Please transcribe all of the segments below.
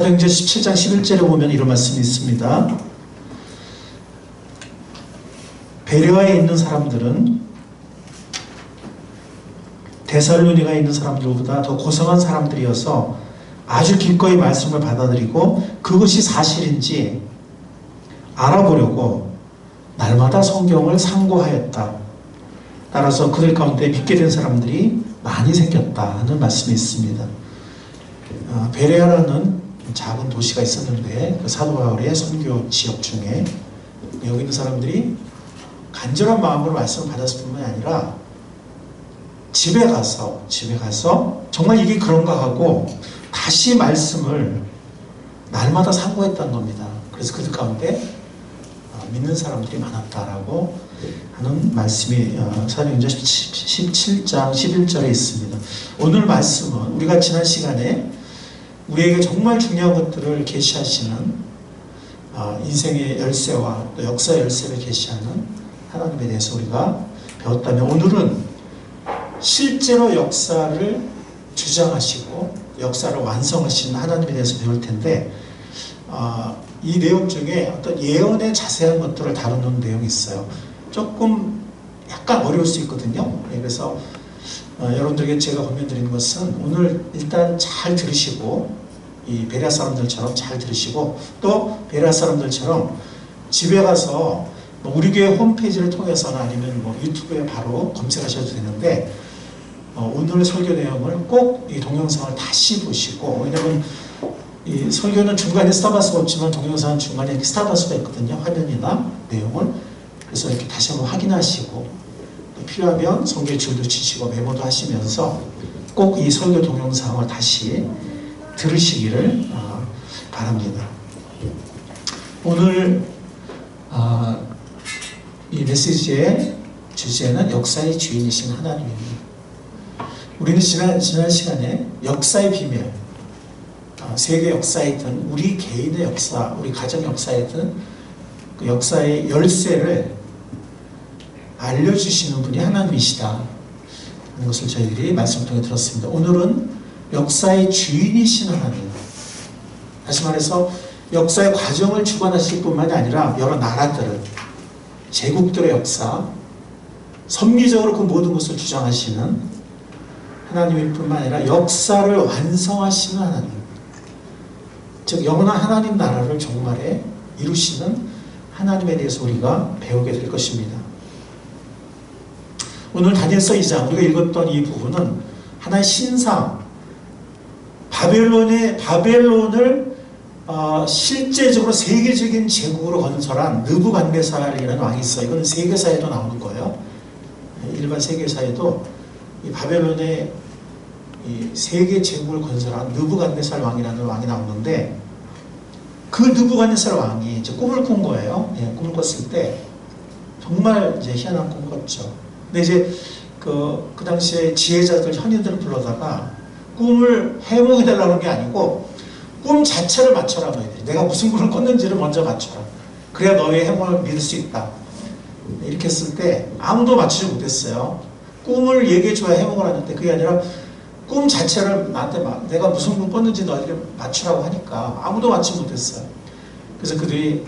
사도행전 17장 11절에 보면 이런 말씀이 있습니다. 베레아에 있는 사람들은 데살로니가에 있는 사람들보다 더 고성한 사람들이어서 아주 기꺼이 말씀을 받아들이고 그것이 사실인지 알아보려고 날마다 성경을 상고하였다. 따라서 그들 가운데 믿게 된 사람들이 많이 생겼다 하는 말씀이 있습니다. 베레아라는 작은 도시가 있었는데 그 사도 바울의 선교 지역 중에 여기 있는 사람들이 간절한 마음으로 말씀을 받았을 뿐만 아니라 집에 가서 정말 이게 그런가 하고 다시 말씀을 날마다 상고했다는 겁니다. 그래서 그들 가운데 믿는 사람들이 많았다라고 하는 말씀이 사도행전 17장 11절에 있습니다. 오늘 말씀은 우리가 지난 시간에 우리에게 정말 중요한 것들을 계시하시는 인생의 열쇠와 또 역사의 열쇠를 계시하는 하나님에 대해서 우리가 배웠다면, 오늘은 실제로 역사를 주장하시고 역사를 완성하시는 하나님에 대해서 배울 텐데, 이 내용 중에 어떤 예언의 자세한 것들을 다루는 내용이 있어요. 조금 약간 어려울 수 있거든요. 그래서 여러분들에게 제가 권면드리는 것은 오늘 일단 잘 들으시고, 이 베레아 사람들처럼 잘 들으시고, 또 베레아 사람들처럼 집에 가서 우리 교회 홈페이지를 통해서나 아니면 유튜브에 바로 검색하셔도 되는데, 오늘 설교 내용을 꼭 이 동영상을 다시 보시고, 왜냐면 이 설교는 중간에 스탑할 수가 없지만 동영상은 중간에 이렇게 스탑할 수가 있거든요. 화면이나 내용을. 그래서 이렇게 다시 한번 확인하시고, 필요하면 성경 줄도 치시고 메모도 하시면서 꼭 이 설교 동영상을 다시 들으시기를 바랍니다. 오늘 이 메시지의 주제는 역사의 주인이신 하나님입니다. 우리는 지난 시간에 역사의 비밀, 세계 역사이든 우리 개인의 역사, 우리 가정 역사이든 그 역사의 열쇠를 알려주시는 분이 하나님이시다 하는 것을 저희들이 말씀을 통해 들었습니다. 오늘은 역사의 주인이신 하나님, 다시 말해서 역사의 과정을 주관하실 뿐만이 아니라 여러 나라들을, 제국들의 역사, 섭리적으로 그 모든 것을 주장하시는 하나님일 뿐만 아니라 역사를 완성하시는 하나님, 즉 영원한 하나님 나라를 정말에 이루시는 하나님에 대해서 우리가 배우게 될 것입니다. 오늘 다니엘서 2장 우리가 읽었던 이 부분은 하나의 신상, 바벨론을 실제적으로 세계적인 제국으로 건설한 느부갓네살이라는 왕이 있어요. 이건 세계사에도 나오는 거예요. 일반 세계사에도 이 바벨론의 이 세계 제국을 건설한 느부갓네살 왕이라는 왕이 나오는데, 그 느부갓네살 왕이 이제 꿈을 꾼 거예요. 꿈을 꿨을 때 정말 이제 희한한 꿈을 꿨죠. 근데 이제 그 당시에 지혜자들, 현인들을 불러다가 꿈을 해몽해달라는 게 아니고 꿈 자체를 맞춰라. 내가 무슨 꿈을 꿨는지를 먼저 맞춰라. 그래야 너의 해몽을 믿을 수 있다. 이렇게 했을 때 아무도 맞추지 못했어요. 꿈을 얘기해줘야 해몽을 하는데 그게 아니라 꿈 자체를 나한테 내가 무슨 꿈 꿨는지 너에게 맞추라고 하니까 아무도 맞추지 못했어요. 그래서 그들이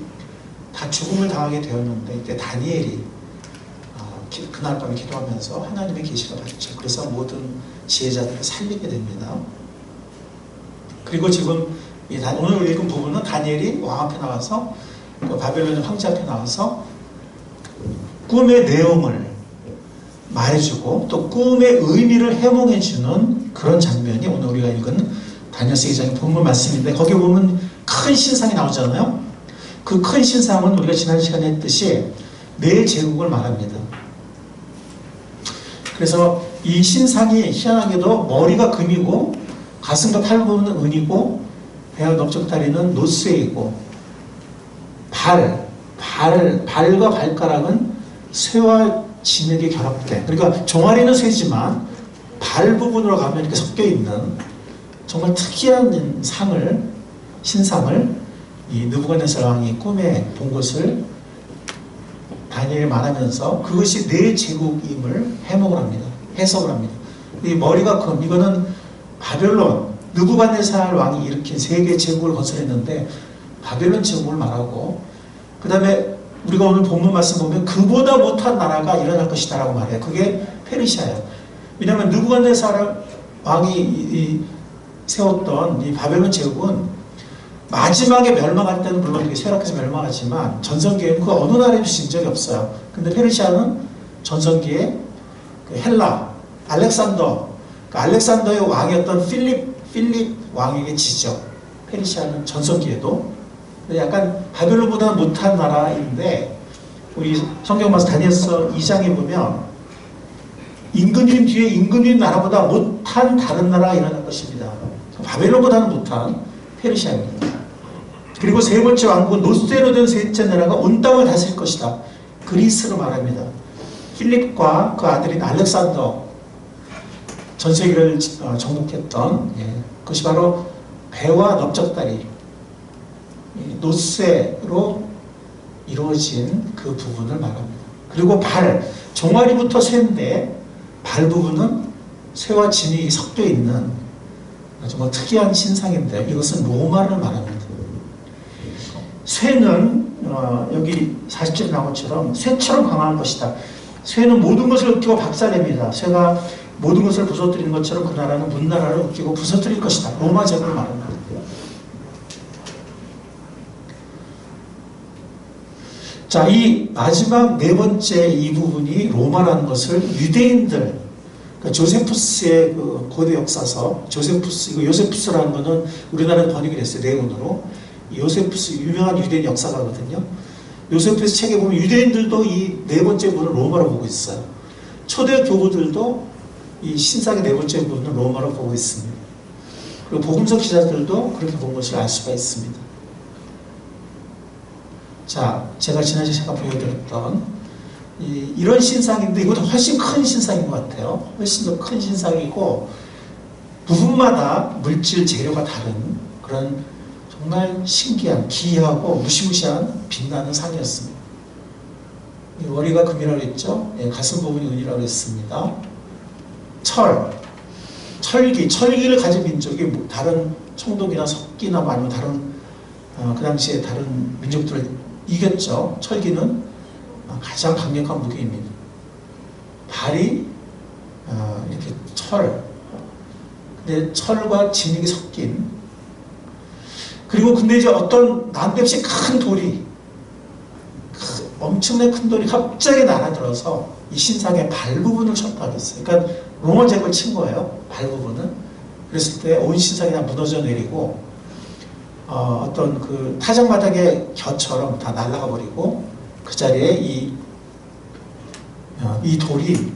다 죽음을 당하게 되었는데, 이때 다니엘이 그날 밤에 기도하면서 하나님의 계시가 받았죠. 그래서 모든 지혜자들을 살리게 됩니다. 그리고 지금 오늘 읽은 부분은 다니엘이 왕 앞에 나와서, 그 바벨론 황제 앞에 나와서 꿈의 내용을 말해주고 또 꿈의 의미를 해몽해주는 그런 장면이 오늘 우리가 읽은 다니엘서 2장의 본문 말씀인데, 거기 보면 큰 신상이 나오잖아요. 그 큰 신상은 우리가 지난 시간에 했듯이 네 제국을 말합니다. 그래서 이 신상이 희한하게도 머리가 금이고 가슴과 팔 부분은 은이고 배와 넓적다리는 노쇠이고 발과 발가락은 쇠와 진흙이 결합돼, 그러니까 종아리는 쇠지만 발 부분으로 가면 이렇게 섞여 있는 정말 특이한 신상을 이 느부갓네살 왕이 꿈에 본 것을 다니엘이 말하면서 그것이 네 제국임을 해석을 합니다. 이 머리가 금, 이거는 바벨론, 느부갓네살 왕이 일으킨 세계 제국을 건설했는데 바벨론 제국을 말하고, 그 다음에 우리가 오늘 본문 말씀 보면 그보다 못한 나라가 일어날 것이다 라고 말해요. 그게 페르시아예요. 왜냐하면 느부갓네살 왕이 세웠던 이 바벨론 제국은 마지막에 멸망할 때는 물론 이렇게 쇠락해서 멸망하지만 전성기에는 그 어느 나라에도 진 적이 없어요. 근데 페르시아는 전성기에 그 헬라, 알렉산더, 그 알렉산더의 왕이었던 필립 왕에게 지죠. 페르시아는 전성기에도. 약간 바벨론보다 못한 나라인데, 우리 성경 말씀 다니엘서 2장에 보면 임금님 뒤에 임금님 나라보다 못한 다른 나라가 일어날 것입니다. 바벨론보다는 못한 페르시아입니다. 그리고 세 번째 왕국은 노쇠로 된 셋째 나라가 온 땅을 다스릴 것이다. 그리스로 말합니다. 필립과 그 아들인 알렉산더, 전 세계를 정복했던, 그것이 바로 배와 넓적다리, 노쇠로 이루어진 그 부분을 말합니다. 그리고 발, 종아리부터 쇠인데 발 부분은 쇠와 진이 섞여 있는 정말 특이한 신상인데, 이것은 로마를 말합니다. 쇠는 여기 40절에 나온 것처럼 쇠처럼 강한 것이다. 쇠는 모든 것을 으깨고 박살냅니다. 쇠가 모든 것을 부서뜨리는 것처럼 그 나라는 문나라를 으깨고 부서뜨릴 것이다. 로마 제국을 말합니다. 자, 이 마지막 네 번째 이 부분이 로마라는 것을 유대인들, 그러니까 조세푸스의 그 고대 역사서, 이거 요세푸스라는 거는 우리나라에 번역이 됐어요. 내용으로. 요세푸스, 유명한 유대인 역사가거든요. 요세푸스 책에 보면 유대인들도 이 네 번째 부분을 로마로 보고 있어요. 초대 교구들도 이 신상의 네 번째 부분을 로마로 보고 있습니다. 그리고 복음서 기자들도 그렇게 본 것을 알 수가 있습니다. 자, 제가 지난주에 제가 보여드렸던 이런 신상인데, 이것도 훨씬 큰 신상인 것 같아요. 훨씬 더 큰 신상이고, 부분마다 물질 재료가 다른 그런 정말 신기한, 기이하고 무시무시한 빛나는 상이었습니다. 머리가 금이라고 했죠. 가슴 부분이 은이라고 했습니다. 철기를 가진 민족이 다른 청동이나 석기나 아니면 다른 그 당시에 다른 민족들을 이겼죠. 철기는 가장 강력한 무기입니다. 발이 이렇게 근데 철과 진흙이 섞인, 그리고 근데 이제 어떤 난데없이 큰 돌이, 엄청나게 큰 돌이 갑자기 날아들어서 이 신상의 발 부분을 쳤다고 했어요. 그러니까 로마 제국을 친 거예요. 발 부분은. 그랬을 때 온 신상이 다 무너져 내리고, 어떤 그 타작마당의 겨처럼 다 날아가 버리고, 그 자리에 이 돌이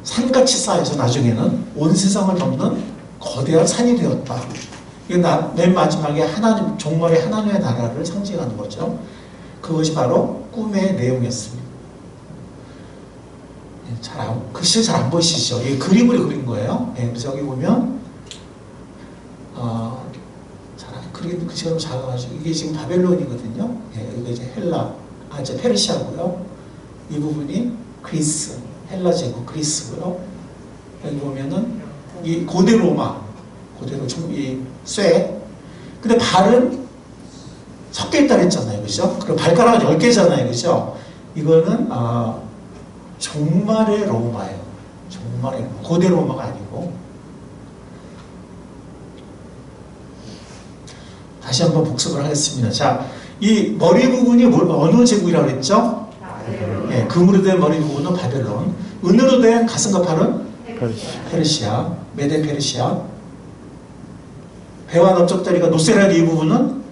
산같이 쌓여서 나중에는 온 세상을 덮는 거대한 산이 되었다. 이게 맨 마지막에 하나님, 종말의 하나님의 나라를 상징하는 거죠. 그것이 바로 꿈의 내용이었습니다. 글씨 잘 안 보이시죠? 이 그림으로 그린 거예요. 그래서 여기 보면 그림 글씨가 너무 작아가지고, 이게 지금 바벨론이거든요. 이게 이제 이제 페르시아고요. 이 부분이 그리스, 헬라 제국 그리스고요. 여기 보면은 이 고대 로마, 고대로 이 쇠. 근데 발은 섞여 있다고 했잖아요. 그죠? 그리고 발가락은 10개잖아요. 그죠? 이거는 종말의 로마예요. 종말의 로마. 고대 로마가 아니고. 다시 한번 복습을 하겠습니다. 자, 이 머리 부분이 어느 제국이라고 했죠? 네, 금으로 된 머리 부분은 바벨론, 은으로 된 가슴과 팔은 페르시아, 메데 페르시아. 배와 넓적다리가 노세라는 이 부분은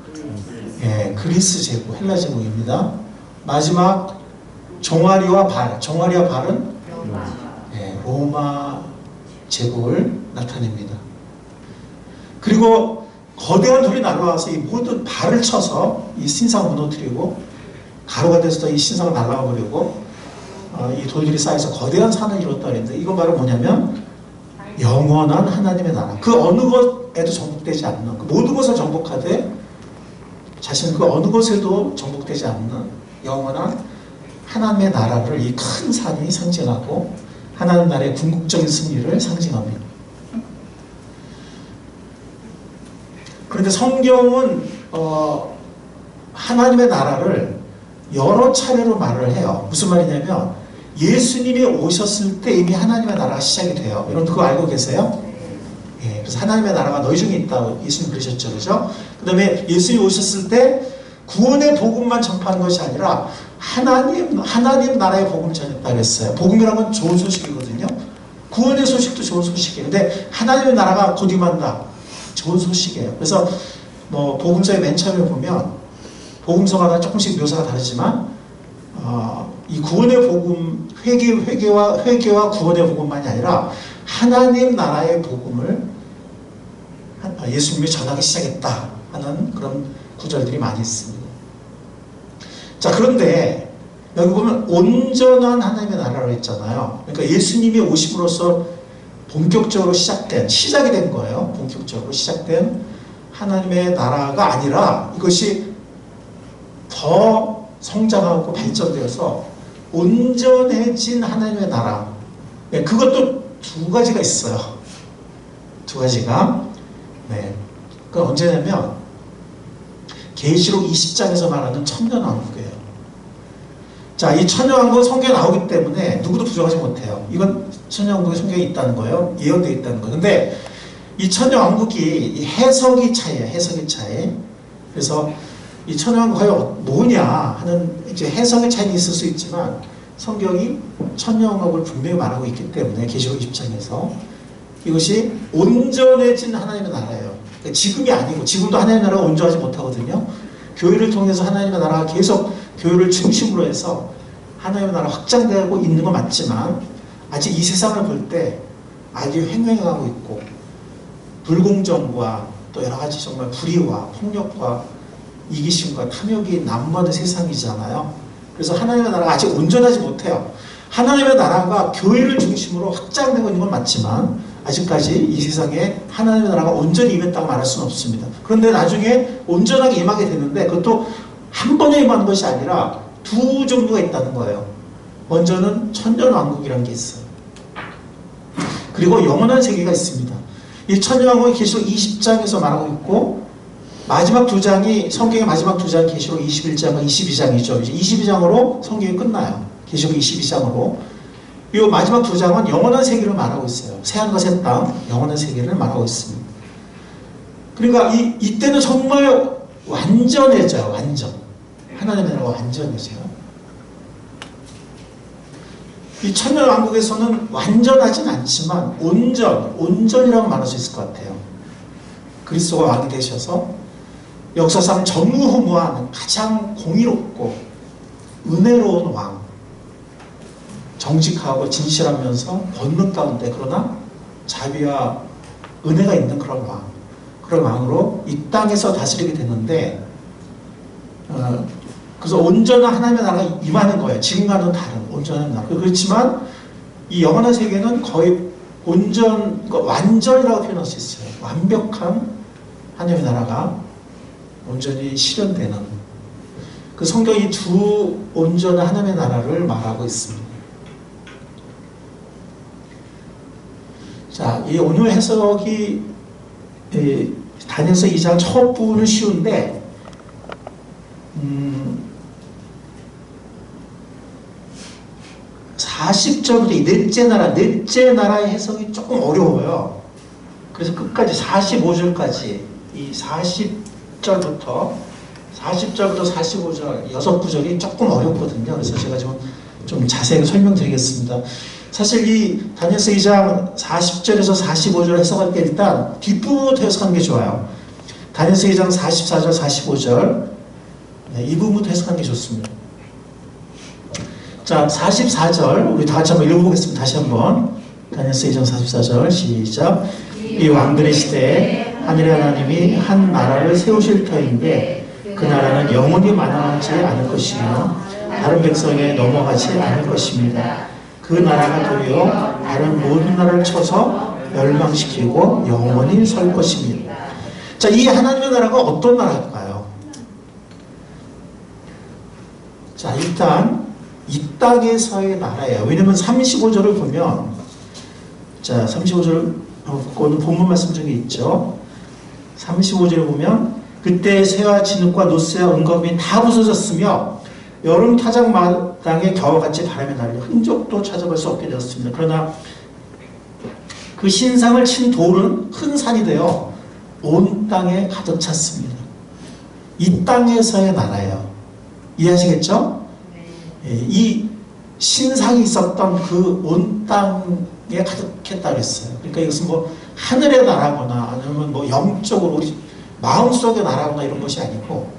그리스 제국, 헬라 제국입니다. 마지막 종아리와 발은 로마 제국을 나타냅니다. 그리고 거대한 돌이 날아와서 이 모든 발을 쳐서 이 신상을 무너뜨리고, 가루가 돼서 이 신상을 날아가 버리고, 이 돌들이 쌓여서 거대한 산을 이뤘다 그랬는데, 이건 바로 뭐냐면 영원한 하나님의 나라. 그 어느 것에도 정복되지 않는, 그 모든 것을 정복하되 자신은 그 어느 것에도 정복되지 않는 영원한 하나님의 나라를 이 큰 산이 상징하고, 하나님 나라의 궁극적인 승리를 상징합니다. 그런데 성경은 하나님의 나라를 여러 차례로 말을 해요. 무슨 말이냐면 예수님이 오셨을 때 이미 하나님의 나라가 시작이 돼요. 여러분 그거 알고 계세요? 예, 그래서 하나님의 나라가 너희 중에 있다. 예수님 그러셨죠. 그죠? 그 다음에 예수님이 오셨을 때 구원의 복음만 전파하는 것이 아니라 하나님 나라의 복음을 전했다 그랬어요. 복음이라는 건 좋은 소식이거든요. 구원의 소식도 좋은 소식이에요. 근데 하나님의 나라가 곧 임한다. 좋은 소식이에요. 그래서 뭐 복음서의 맨 처음에 보면 복음서마다 조금씩 묘사가 다르지만 이 구원의 복음, 회개와 구원의 복음만이 아니라 하나님 나라의 복음을 예수님이 전하기 시작했다 하는 그런 구절들이 많이 있습니다. 자, 그런데 여기 보면 온전한 하나님의 나라라고 했잖아요. 그러니까 예수님이 오심으로써 본격적으로 시작이 된 거예요. 본격적으로 시작된 하나님의 나라가 아니라 이것이 더 성장하고 발전되어서 온전해진 하나님의 나라. 네, 그것도 두 가지가 있어요. 두 가지가. 네. 그건 언제냐면 계시록 20장에서 말하는 천년왕국이에요. 자, 이 천년왕국은 성경에 나오기 때문에 누구도 부정하지 못해요. 이건 천년왕국에 성경에 있다는 거예요. 예언되어 있다는 거예요. 근데 이 천년왕국이 해석이 차이에요. 해석이 차이. 그래서 이 천년왕국 과연 뭐냐 하는 이제 해석의 차이는 있을 수 있지만 성경이 천년왕국을 분명히 말하고 있기 때문에 계시록 20장에서 이것이 온전해진 하나님의 나라예요. 그러니까 지금이 아니고 지금도 하나님의 나라가 온전하지 못하거든요. 교회를 통해서 하나님의 나라가 계속 교회를 중심으로 해서 하나님의 나라가 확장되고 있는 건 맞지만 아직 이 세상을 볼 때 아주 횡행하고 있고 불공정과 또 여러 가지 정말 불의와 폭력과 이기심과 탐욕이 난무하는 세상이잖아요. 그래서 하나님의 나라가 아직 온전하지 못해요. 하나님의 나라가 교회를 중심으로 확장되고 있는 건 맞지만 아직까지 이 세상에 하나님의 나라가 온전히 임했다고 말할 수는 없습니다. 그런데 나중에 온전하게 임하게 되는데 그것도 한 번에 임하는 것이 아니라 두 종류가 있다는 거예요. 먼저는 천년왕국이라는 게 있어요. 그리고 영원한 세계가 있습니다. 이 천년왕국이 계시록 20장에서 말하고 있고 마지막 두 장이 성경의 마지막 두 장이 계시록 21장과 22장이죠. 이제 22장으로 성경이 끝나요. 계시록 22장으로. 이 마지막 두 장은 영원한 세계를 말하고 있어요. 새하늘과 새 땅, 영원한 세계를 말하고 있습니다. 그러니까 이때는 정말 완전해져요. 완전. 하나님의 나라가 완전해져요. 이 천년왕국에서는 완전하진 않지만 온전이라고 말할 수 있을 것 같아요. 그리스도가 왕이 되셔서 역사상 전무후무한 가장 공의롭고 은혜로운 왕, 정직하고 진실하면서 권능 가운데 그러나 자비와 은혜가 있는 그런 왕으로 이 땅에서 다스리게 됐는데 그래서 온전한 하나님의 나라가 임하는 거예요. 지금과는 다른 온전한 나라. 그렇지만 이 영원한 세계는 거의 완전이라고 표현할 수 있어요. 완벽한 하나님의 나라가 온전히 실현되는 그 성경이 두 온전한 하나님의 나라를 말하고 있습니다. 자, 이 오늘 해석이 다니엘서 2장 첫 부분은 쉬운데 40절부터 이 넷째 나라의 해석이 조금 어려워요. 그래서 끝까지 45절까지 이 40절부터 45절 6구절이 조금 어렵거든요. 그래서 제가 좀 자세히 설명드리겠습니다. 사실 이 다니엘서 2장 40절에서 45절 해석할 때 일단 뒷부분부터 해석하는 게 좋아요. 다니엘서 2장 44절 45절 이 부분부터 해석하는 게 좋습니다. 자, 44절 우리 다 같이 한번 읽어보겠습니다. 다시 한번 다니엘서 2장 44절 시작. 이 왕들의 시대에 하늘의 하나님이 한 나라를 세우실 터인데 그 나라는 영원히 만왕하지 않을 것이며 다른 백성에 넘어가지 않을 것입니다. 그 나라가 도리어 다른 모든 나라를 쳐서 멸망시키고 영원히 설 것입니다. 자, 이 하나님의 나라가 어떤 나라일까요? 자, 일단 이 땅에서의 나라예요. 왜냐면 35절을 보면 자, 35절 본문 말씀 중에 있죠. 35절에 보면 그때 새와 진흙과 노새와 은거금이 다 부서졌으며 여름 타작마당에 겨와같이 바람에 날려 흔적도 찾아볼 수 없게 되었습니다. 그러나 그 신상을 친 돌은 큰 산이 되어 온 땅에 가득 찼습니다. 이 땅에서의 나라예요. 이해하시겠죠? 네. 이 신상이 있었던 그 온 땅에 가득했다 그랬어요. 그러니까 이것은 뭐 하늘의 나라거나 아니면 뭐 영적으로 우리 마음속의 나라거나 이런 것이 아니고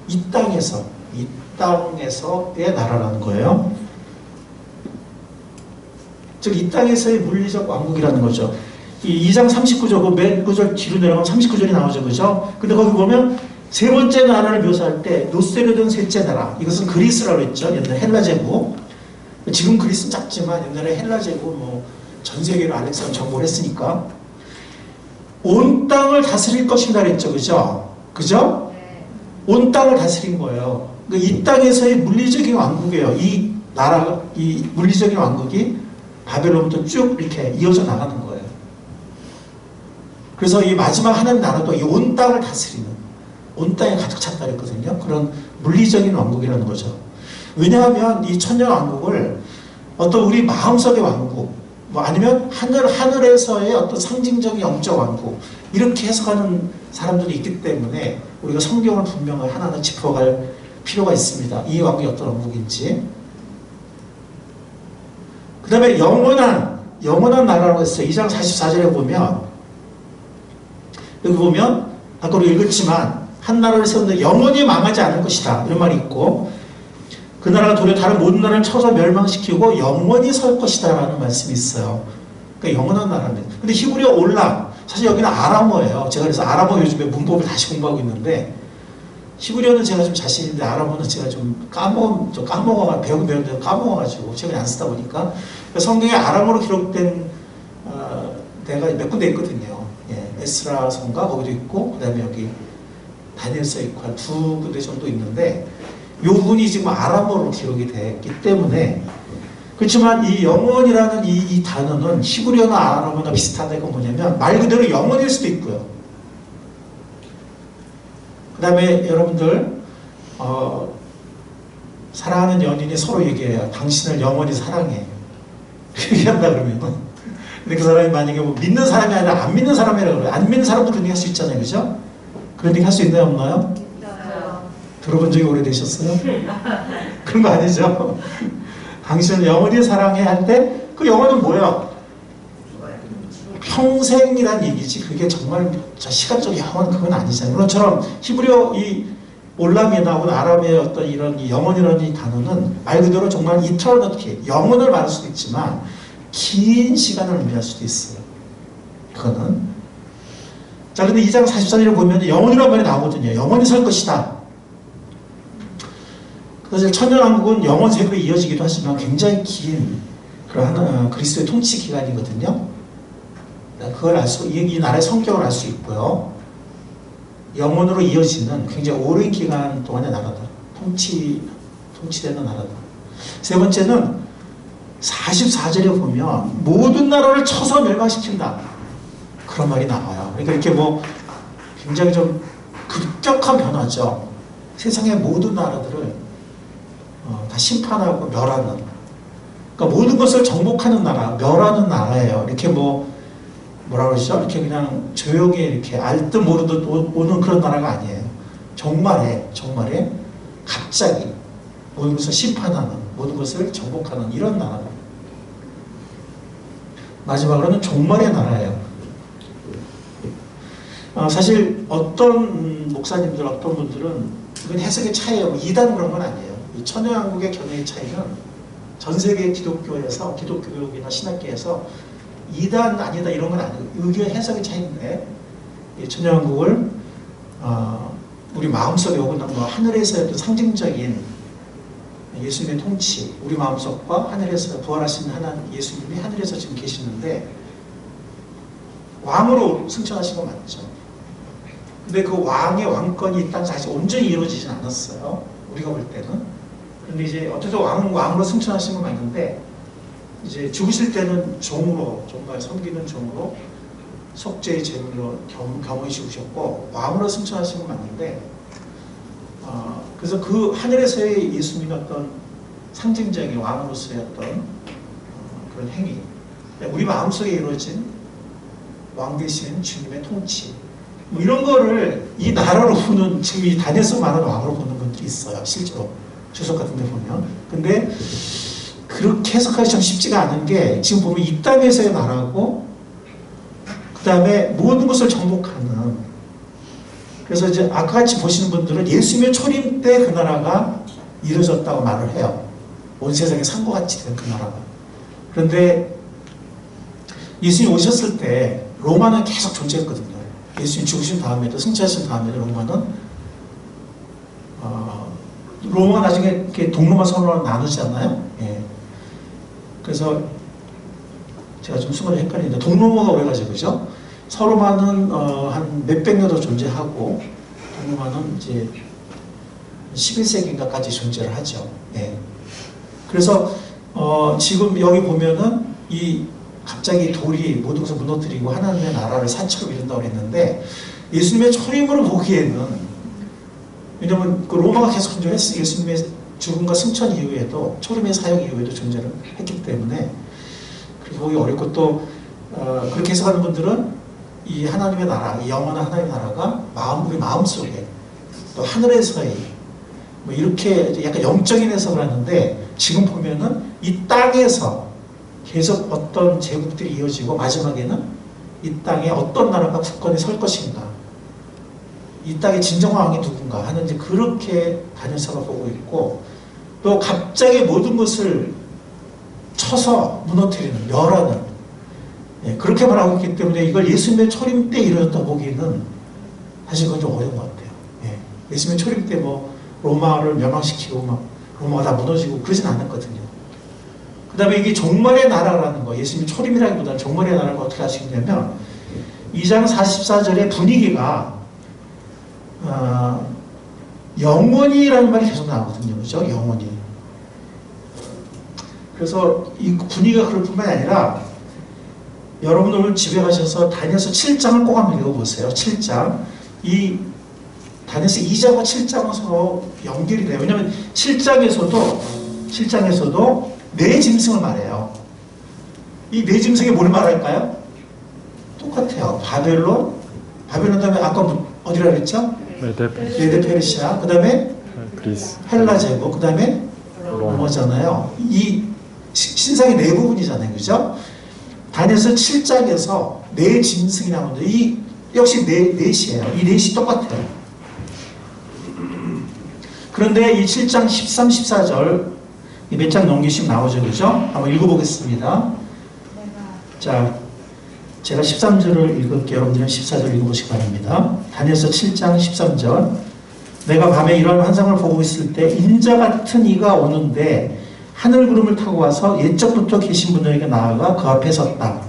이 땅에서의 나라라는 거예요. 즉 이 땅에서의 물리적 왕국이라는 거죠. 이 2장 39절, 맨 구절 뒤로 내려가면 39절이 나오죠. 그죠? 근데 거기 보면 세 번째 나라를 묘사할 때 노쇠로 된 셋째 나라, 이것은 그리스라고 했죠. 옛날 헬라 제국. 지금 그리스는 작지만 옛날에 헬라 제국 전 세계로 알렉산더 정복을 했으니까 온 땅을 다스릴 것이다 그랬죠. 그죠? 그죠? 네. 온 땅을 다스린 거예요. 이 땅에서의 물리적인 왕국이에요. 이 나라가, 이 물리적인 왕국이 바벨론부터 쭉 이렇게 이어져 나가는 거예요. 그래서 이 마지막 하나님 나라도 이 온 땅을 다스리는, 온 땅에 가득 찼다 그랬거든요. 그런 물리적인 왕국이라는 거죠. 왜냐하면 이 천년 왕국을 어떤 우리 마음속의 왕국, 아니면 하늘에서의 어떤 상징적인 영적 왕국, 이렇게 해석하는 사람들이 있기 때문에 우리가 성경을 분명히 하나하나 짚어갈 필요가 있습니다. 이 왕국이 어떤 왕국인지. 그 다음에 영원한 나라라고 했어요. 2장 44절에 보면, 여기 보면 아까 우리 읽었지만 한 나라를 세우는데 영원히 망하지 않을 것이다 이런 말이 있고, 그 나라가 도리어 다른 모든 나라를 쳐서 멸망시키고 영원히 설 것이다 라는 말씀이 있어요. 그러니까 영원한 나라입니다. 근데 히브리어 올람, 사실 여기는 아람어예요. 제가 그래서 아람어 요즘에 문법을 다시 공부하고 있는데, 히브리어는 제가 좀 자신 있는데 아람어는 제가 좀 배우는데 까먹어가지고 최근에 안 쓰다 보니까 성경에 아람어로 기록된 데가 몇 군데 있거든요. 에스라서인가 거기도 있고, 그 다음에 여기 다니엘서 있고 한 두 군데 정도 있는데, 이 부분이 지금 아람어로 기록이 됐기 때문에. 그렇지만 이 영원이라는 이 단어는 히브리어나 아람어나 비슷하다. 이건 뭐냐면 말 그대로 영원일 수도 있고요. 그 다음에 여러분들 사랑하는 연인이 서로 얘기해요. 당신을 영원히 사랑해. 얘기한다 그러면, 근데 그 사람이 만약에 믿는 사람이 아니라 안 믿는 사람이라고 그래요. 안 믿는 사람도 그런 얘기 할 수 있잖아요. 그죠? 그런 얘기 할 수 있나요? 없나요? 들어본 적이 오래되셨어요? 그런 거 아니죠? 당신을 영원히 사랑해 할 때 그 영원은 뭐예요? 평생이란 얘기지. 그게 정말 시간적 영원 그건 아니잖아요. 그런처럼 히브리어 이 올람이나 혹은 아람의 어떤 이런 이 영원이라는 이 단어는 말 그대로 정말 이터널티, 영원을 말할 수도 있지만 긴 시간을 의미할 수도 있어요. 그거는. 자, 근데 2장 44절을 보면 영원이라는 말이 나오거든요. 영원히 설 것이다. 사실 천년왕국은 영원세로 이어지기도 하지만 굉장히 긴 그런 그리스도의 통치 기간이거든요. 그걸 이 나라의 성격을 알 수 있고요. 영원으로 이어지는 굉장히 오랜 기간 동안의 나라다. 통치되는 나라다. 세 번째는 44절에 보면 모든 나라를 쳐서 멸망시킨다. 그런 말이 나와요. 그러니까 이렇게 굉장히 좀 급격한 변화죠. 세상의 모든 나라들을 다 심판하고 멸하는, 그러니까 모든 것을 정복하는 나라, 멸하는 나라예요. 이렇게 뭐라 그러시죠? 이렇게 그냥 조용히 이렇게 알듯 모르듯 오는 그런 나라가 아니에요. 정말에 갑자기 모든 것을 심판하는, 모든 것을 정복하는 이런 나라. 마지막으로는 종말의 나라예요. 사실 어떤 목사님들, 어떤 분들은 이건 해석의 차이예요. 이단 그런 건 아니에요. 이 천년왕국의 견해의 차이는 전 세계 기독교에서, 기독교육이나 신학계에서 이단 아니다 이런 건 아니에요. 의견 해석의 차이인데, 이 천년왕국을 우리 마음속에 혹은 하늘에서의 어떤 상징적인 예수님의 통치, 우리 마음속과 하늘에서 부활하신 예수님이 하늘에서 지금 계시는데 왕으로 승천하신 건 맞죠. 근데 그 왕의 왕권이 이 땅에서 아직 온전히 이루어지진 않았어요. 우리가 볼 때는. 근데 이제 어쨌든 왕으로 승천하신 건 맞는데, 이제 죽으실 때는 종으로, 정말 섬기는 종으로 속죄의 제물로 겸허히 죽으셨고 왕으로 승천하신 건 맞는데 그래서 그 하늘에서의 예수님의 어떤 상징적인 왕으로서의 어떤 그런 행위, 우리 마음속에 이루어진 왕 되신 주님의 통치, 뭐 이런 거를 이 나라로 보는, 지금 이 다니엘서 말하는 왕으로 보는 분들이 있어요. 실제로 주석 같은 데 보면. 근데 그렇게 해석하기 참 쉽지가 않은 게, 지금 보면 이 땅에서의 나라고 그 다음에 모든 것을 정복하는, 그래서 이제 아까 같이 보시는 분들은 예수님의 초림 때 그 나라가 이루어졌다고 말을 해요. 온 세상에 산것 같이 된 그 나라가. 그런데 예수님이 오셨을 때 로마는 계속 존재했거든요. 예수님 죽으신 다음에도, 승천하신 다음에도 로마가 나중에 이렇게 동로마 서로로 나누잖아요. 예. 그래서 제가 좀 순간에 헷갈리는데, 동로마가 왜 가지고 그죠? 서로마는 한 몇백 년 더 존재하고, 동로마는 이제 11세기인가까지 존재를 하죠. 예. 그래서 지금 여기 보면은 이 갑자기 돌이 모든 것을 무너뜨리고 하나님의 나라를 산처럼 이룬다고 그랬는데, 예수님의 초림으로 보기에는, 왜냐면 그 로마가 계속 존재했어요. 예수님의 죽음과 승천 이후에도, 초림의 사역 이후에도 존재를 했기 때문에 그렇게 보기 어렵고, 또 그렇게 해석하는 분들은 이 하나님의 나라, 이 영원한 하나님의 나라가 우리 마음속에, 또 하늘에서의 뭐 이렇게 약간 영적인 해석을 하는데, 지금 보면은 이 땅에서 계속 어떤 제국들이 이어지고, 마지막에는 이 땅에 어떤 나라가 국권에 설 것인가, 이 땅의 진정한 왕이 누군가 하는, 이제 그렇게 다니엘서가 보고 있고, 또 갑자기 모든 것을 쳐서 무너뜨리는, 멸하는, 예, 그렇게 말하고 있기 때문에 이걸 예수님의 초림 때 이루어졌다 보기에는 사실 그건 좀 어려운 것 같아요. 예, 예수님의 초림 때 뭐 로마를 멸망시키고 막 로마가 다 무너지고 그러진 않았거든요. 그 다음에 이게 종말의 나라라는 거, 예수님이 초림이라기보다는 종말의 나라를 어떻게 할 수 있냐면, 2장 44절의 분위기가 영원히라는 말이 계속 나오거든요. 그죠? 영원히. 그래서 이 분위기가 그럴 뿐만 아니라, 여러분 오늘 집에 가셔서 다니엘서 7장을 꼭 한번 읽어보세요. 7장. 이 다니엘서 2장과 7장은 서로 연결이 돼요. 왜냐하면 7장에서도 네 짐승을 말해요. 이 네 짐승이 뭘 말할까요? 똑같아요. 바벨론 다음에 아까 어디라 그랬죠? 메데 페르시아, 그 다음에 그리스, 헬라 제국, 그 다음에 로마잖아요. 이 신상의 네 부분이잖아요. 그죠? 다니엘서 7장에서 네 짐승이 나오는데, 이 역시 넷이에요. 이 넷이 똑같아요. 그런데 이 7장 13, 14절 몇 장 넘기시면 나오죠. 그죠? 한번 읽어보겠습니다. 자, 제가 13절을 읽을게요. 여러분들은 14절 읽어보시기 바랍니다. 다니엘서 7장 13절. 내가 밤에 이러한 환상을 보고 있을 때 인자 같은 이가 오는데 하늘 구름을 타고 와서 옛적부터 계신 분에게 나아가 그 앞에 섰다.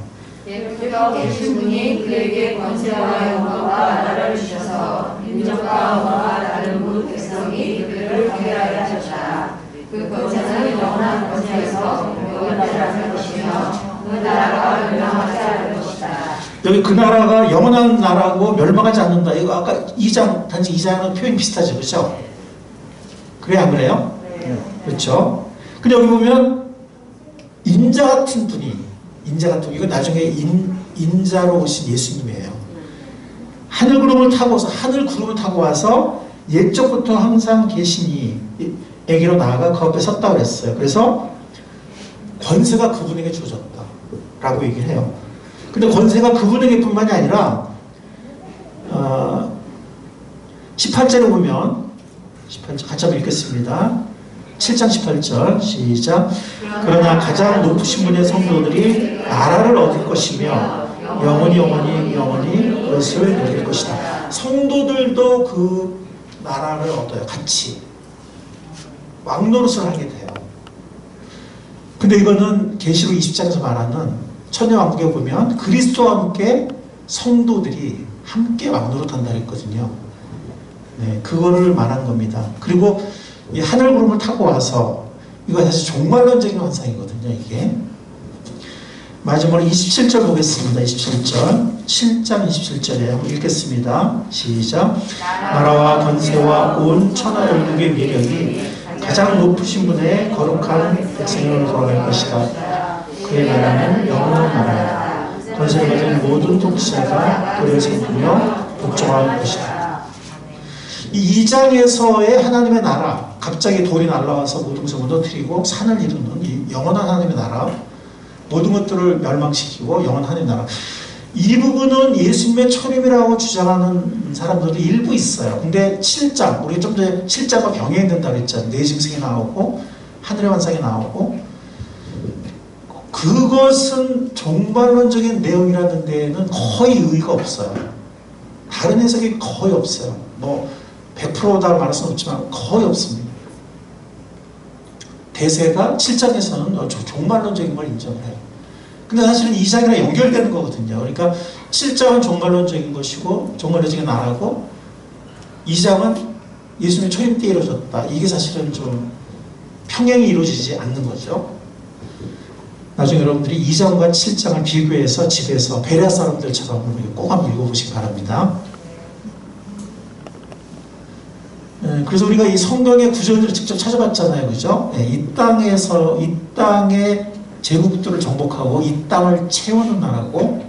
옛부터 계신 분이 그에게 권세와 영광과 나라를 주셔서 민족과 언어와 다른 모든 백성이 그들을 경외하게 하셨다. 그 권세는 영원한 권세에서 영원하지 않을 것이며 그 나라가 멸망하지 않을 것이다. 여기 그 나라가 영원한 나라고 멸망하지 않는다. 이거 아까 2장, 단지 2장은 표현이 비슷하죠. 그렇죠? 그래 안 그래요? 네. 그렇죠? 근데 여기 보면 인자 같은 분이, 이건 나중에 인자로 오신 예수님이에요. 하늘 구름을 타고 와서 옛적부터 항상 계시니 에게로 나아가 그 앞에 섰다 그랬어요. 그래서 권세가 그분에게 주어졌다 라고 얘기를 해요. 근데 권세가 그분에게 뿐만이 아니라 18절에 보면, 18절 같이 한번 읽겠습니다. 7장 18절 시작. 그러나 가장 높으신 분의 성도들이 나라를 얻을 것이며 영원히 그것을 누릴 것이다. 성도들도 그 나라를 얻어요. 같이 왕노릇을 하게 돼요. 근데 이거는 계시록 20장에서 말하는 천년왕국에 보면 그리스도와 함께 성도들이 함께 왕노릇한다 했거든요. 네, 그거를 말한 겁니다. 그리고 이 하늘 구름을 타고 와서, 이거 사실 종말론적인 환상이거든요. 이게 마지막으로 27절 보겠습니다. 27절. 7장 27절에 한번 읽겠습니다. 시작. 나라와 권세와 온 천하열국의 위력이 가장 높으신 분의 거룩한 백성으로 돌아갈 것이다. 그의 나라는 영원한 나라야. 권세를 가진 모든 통치자가 그를 섬기며 복종할 것이다. 이 2장에서의 하나님의 나라, 갑자기 돌이 날아와서 모든 것을 무너뜨리고 산을 이루는 이 영원한 하나님의 나라, 모든 것들을 멸망시키고 영원한 하나님의 나라. 이 부분은 예수님의 초림이라고 주장하는 사람들도 일부 있어요. 근데 7장, 우리가 좀 전에 7장과 병행된다고 했잖아요. 내 짐승이 나오고 하늘의 환상이 나오고, 그것은 종말론적인 내용이라는 데에는 거의 의의가 없어요. 다른 해석이 거의 없어요. 뭐 100%다 말할 수는 없지만 거의 없습니다. 대세가 7장에서는 종말론적인 걸 인정을 해요. 근데 사실은 2장이랑 연결되는 거거든요. 그러니까 7장은 종말론적인 것이고 종말론적인 나라고, 2장은 예수님의 초림 때 이루어졌다. 이게 사실은 좀 평행이 이루어지지 않는 거죠. 나중에 여러분들이 2장과 7장을 비교해서 집에서 베레아 사람들처럼 꼭 한번 읽어보시기 바랍니다. 그래서 우리가 이 성경의 구절들을 직접 찾아봤잖아요. 그죠? 이 땅의 제국들을 정복하고 이 땅을 채우는 나라고,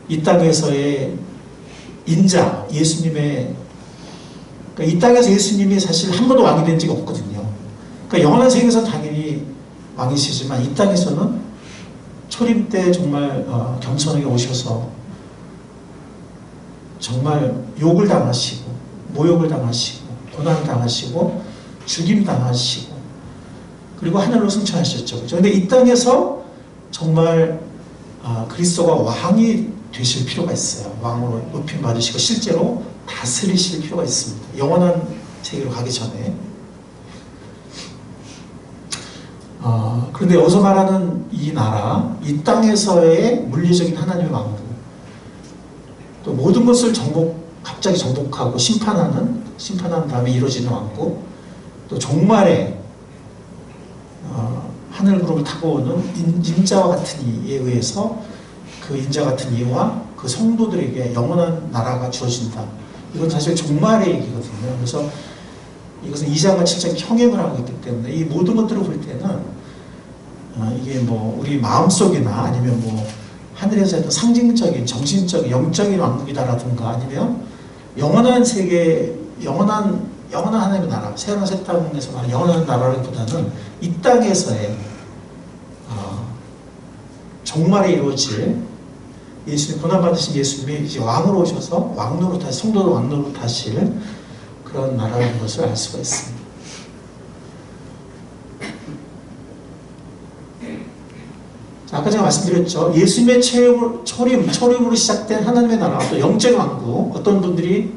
이 땅에서의 인자, 예수님의, 그러니까 이 땅에서 예수님이 사실 한 번도 왕이 된 적이 없거든요. 그러니까 영원한 세계에서는 당연히 왕이시지만 이 땅에서는 초림 때 정말 겸손하게 오셔서 정말 욕을 당하시고 모욕을 당하시고 고난을 당하시고 죽임 당하시고 그리고 하늘로 승천하셨죠. 그런데 이 땅에서 정말 그리스도가 왕이 되실 필요가 있어요. 왕으로 높임 받으시고 실제로 다스리실 필요가 있습니다. 영원한 세계로 가기 전에. 그런데 여기서 말하는 이 나라, 이 땅에서의 물리적인 하나님의 왕국, 또 모든 것을 갑자기 정복하고 심판한 다음에 이루어지는 왕국, 또 종말에 하늘 구름을 타고 오는 인자와 같은 이에 의해서 그 인자 같은 이와 그 성도들에게 영원한 나라가 주어진다. 이건 사실 종말의 얘기거든요. 그래서 이것은 2장과 7장이 평행을 하고 있기 때문에 이 모든 것들을 볼 때는 이게 뭐 우리 마음속이나 아니면 뭐 하늘에서 상징적인 정신적인 영적인 왕국이다라든가 아니면 영원한 세계, 영원한 하나님의 나라, 새하늘 새 땅에서 말하는 영원한 나라라기보다는 이 땅에서의 종말에 이루어질 예수님, 고난받으신 예수님이 이제 왕으로 오셔서 성도를 왕노로 타실 그런 나라라는 것을 알 수가 있습니다. 아까 제가 말씀드렸죠. 예수님의 초림으로 시작된 하나님의 나라, 또 영적 왕국, 어떤 분들이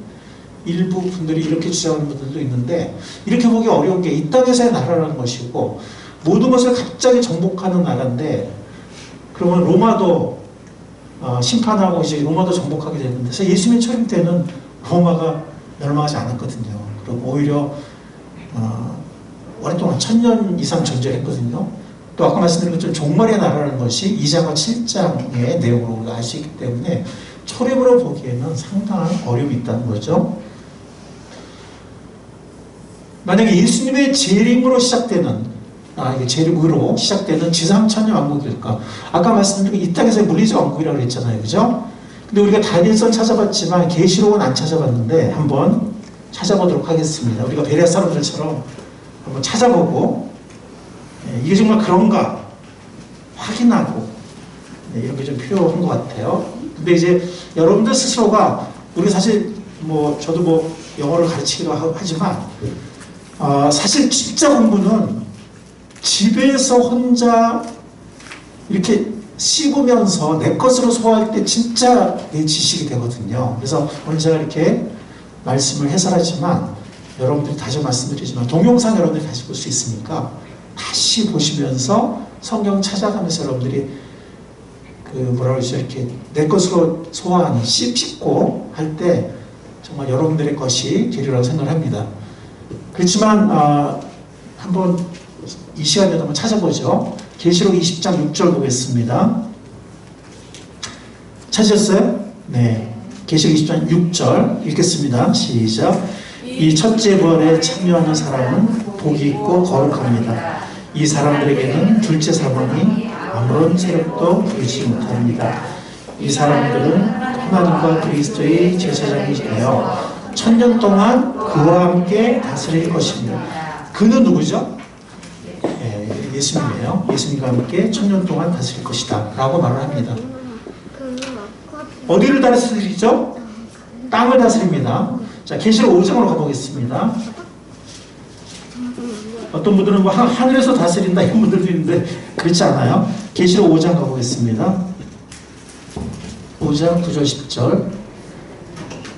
일부 분들이 이렇게 주장하는 분들도 있는데 이렇게 보기 어려운 게 이 땅에서의 나라라는 것이고 모든 것을 갑자기 정복하는 나라인데 그러면 로마도 심판하고 이제 로마도 정복하게 되는데 그래서 예수님의 초림 때는 로마가 멸망하지 않았거든요. 그리고 오히려 오랫동안 1000년 이상 존재했거든요. 또 아까 말씀드린 것처럼 종말의 나라라는 것이 2장과 7장의 내용으로 우리가 알 수 있기 때문에 초림으로 보기에는 상당한 어려움이 있다는 거죠. 만약에 예수님의 재림으로 시작되는 재림으로 시작되는 지상천의 왕국일까? 아까 말씀드린 이 땅에서의 물리적 왕국이라고 그랬잖아요. 그죠? 근데 우리가 다니엘서는 찾아봤지만 계시록은 안 찾아봤는데 한번 찾아보도록 하겠습니다. 우리가 베레아 사람들처럼 한번 찾아보고 이게 정말 그런가 확인하고 이런 게 좀 필요한 것 같아요. 근데 이제 여러분들 스스로가 우리 사실 저도 영어를 가르치기도 하지만 사실 진짜 공부는 집에서 혼자 이렇게 씹으면서 내 것으로 소화할 때 진짜 내 지식이 되거든요. 그래서 오늘 제가 이렇게 말씀을 해설하지만 여러분들이 다시 말씀드리지만 동영상 여러분들이 다시 볼 수 있으니까 다시 보시면서 성경 찾아가면서 여러분들이 이렇게 내 것으로 소화하는 씹고 할 때 정말 여러분들의 것이 되리라고 생각합니다. 그렇지만 한번 이 시간에 한번 찾아보죠. 계시록 20장 6절 보겠습니다. 찾으셨어요? 네. 계시록 20장 6절 읽겠습니다. 시작. 이 첫째 부활에 참여하는 사람은 복이 있고 거룩합니다. 이 사람들에게는 둘째 사망이 아무런 세력도 부리지 못합니다. 이 사람들은 하나님과 그리스도의 제사장이 되어 1000년 동안 그와 함께 다스릴 것입니다. 그는 누구죠? 예수님이에요. 예수님과 함께 1000년 동안 다스릴 것이다 라고 말을 합니다. 어디를 다스리죠? 땅을 다스립니다. 자, 계시록 5장으로 가보겠습니다. 어떤 분들은 뭐 하늘에서 다스린다 이런 분들도 있는데 그렇지 않아요. 계시록 5장 가보겠습니다. 5장 9절 10절.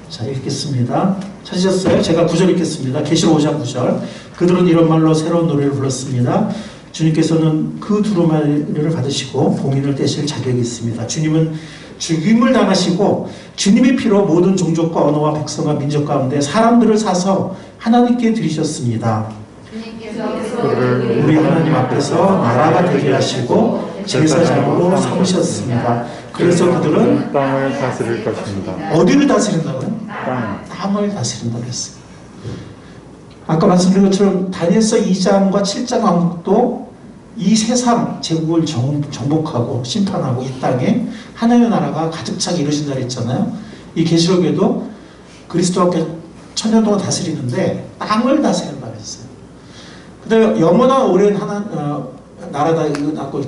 자, 읽겠습니다. 찾으셨어요? 제가 9절 읽겠습니다. 계시록 5장 9절. 그들은 이런 말로 새로운 노래를 불렀습니다. 주님께서는 그 두루마리를 받으시고 봉인을 떼실 자격이 있습니다. 주님은 죽임을 당하시고 주님의 피로 모든 종족과 언어와 백성과 민족 가운데 사람들을 사서 하나님께 드리셨습니다. 우리 하나님 앞에서 나라가 되게 하시고 제사장으로 삼으셨습니다. 그래서 그들은 땅을 다스릴 것입니다. 어디를 다스린다고요? 땅을 다스린다고 했어요. 아까 말씀드린 것처럼 다니엘서 2장과 7장 왕국도 이 세상 제국을 정복하고 심판하고 이 땅에 하나님의 나라가 가득 차게 이루어진다 했잖아요. 이 계시록에도 그리스도와 함께 1000년 동안 다스리는데 땅을 다스린다고 했어요. 근데 영원한 오랜 나라다 이거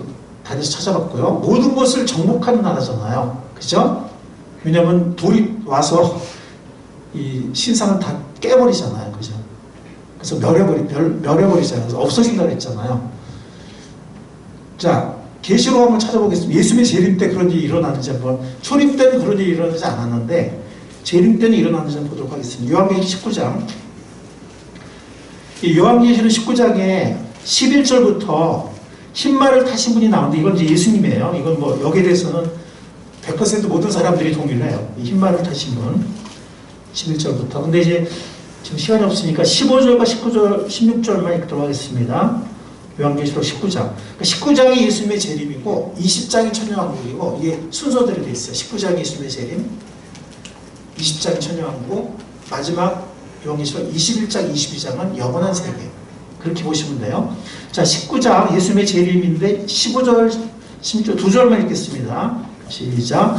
다니엘서 찾아봤고요. 모든 것을 정복하는 나라잖아요. 그죠? 왜냐하면 돌이 와서 이 신상을 다 깨버리잖아요. 그죠? 그래서 멸해버리잖아요. 그래서 없어진다고 했잖아요. 자, 계시록 한번 찾아보겠습니다. 예수님의 재림 때 그런 일이 일어났는지 한번, 초림 때는 그런 일이 일어나지 않았는데 재림 때는 일어났는지 한번 보도록 하겠습니다. 요한계시록 19장. 이 요한계시록 19장에 11절부터 흰말을 타신 분이 나오는데 이건 이제 예수님이에요. 이건 뭐 여기에 대해서는 100% 모든 사람들이 동의를 해요. 이 흰말을 타신 분. 11절부터. 근데 이제 지금 시간이 없으니까 15절과 19절, 16절만 읽도록 하겠습니다. 요한계시록 19장. 19장이 예수님의 재림이고 20장이 천년왕국이고 이게 순서대로 되어 있어요. 19장이 예수님의 재림, 20장이 천년왕국, 마지막 요한계시록 21장, 22장은 영원한 세계. 그렇게 보시면 돼요. 자, 19장 예수님의 재림인데 15절, 16절 두 절만 읽겠습니다. 시작.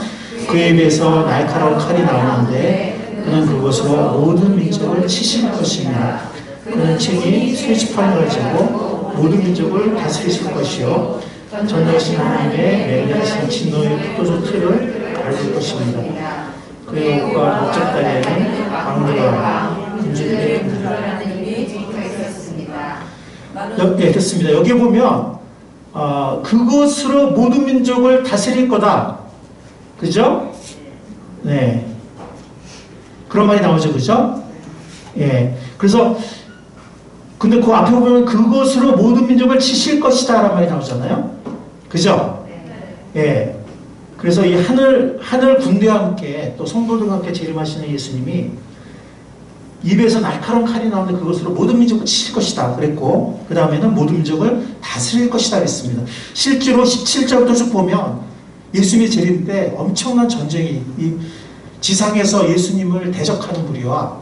그의 입에서 날카로운 칼이 나오는데 그는 그것으로 모든 민족을 치실 것입니다. 그는 친히 쇠지팡이를 가지고 모든 민족을 다스리실 것이요 전능하신 하나님의 맹렬하신 진노의 포도주 틀을 밟을 것입니다. 그의 옷과 목적다리에는 왕들과 군주들의 네, 됐습니다. 여기 보면 그것으로 모든 민족을 다스릴 거다. 그죠? 네. 그런 말이 나오죠. 그죠? 예. 그래서 근데 그 앞에 보면 그것으로 모든 민족을 치실 것이다 라는 말이 나오잖아요. 그죠? 예. 그래서 이 하늘 군대와 함께 또 성도들과 함께 재림하시는 예수님이 입에서 날카로운 칼이 나오는데 그것으로 모든 민족을 치실 것이다 그랬고 그 다음에는 모든 민족을 다스릴 것이다 그랬습니다. 실제로 17절부터 쭉 보면 예수님의 재림 때 엄청난 전쟁이 이 지상에서 예수님을 대적하는 무리와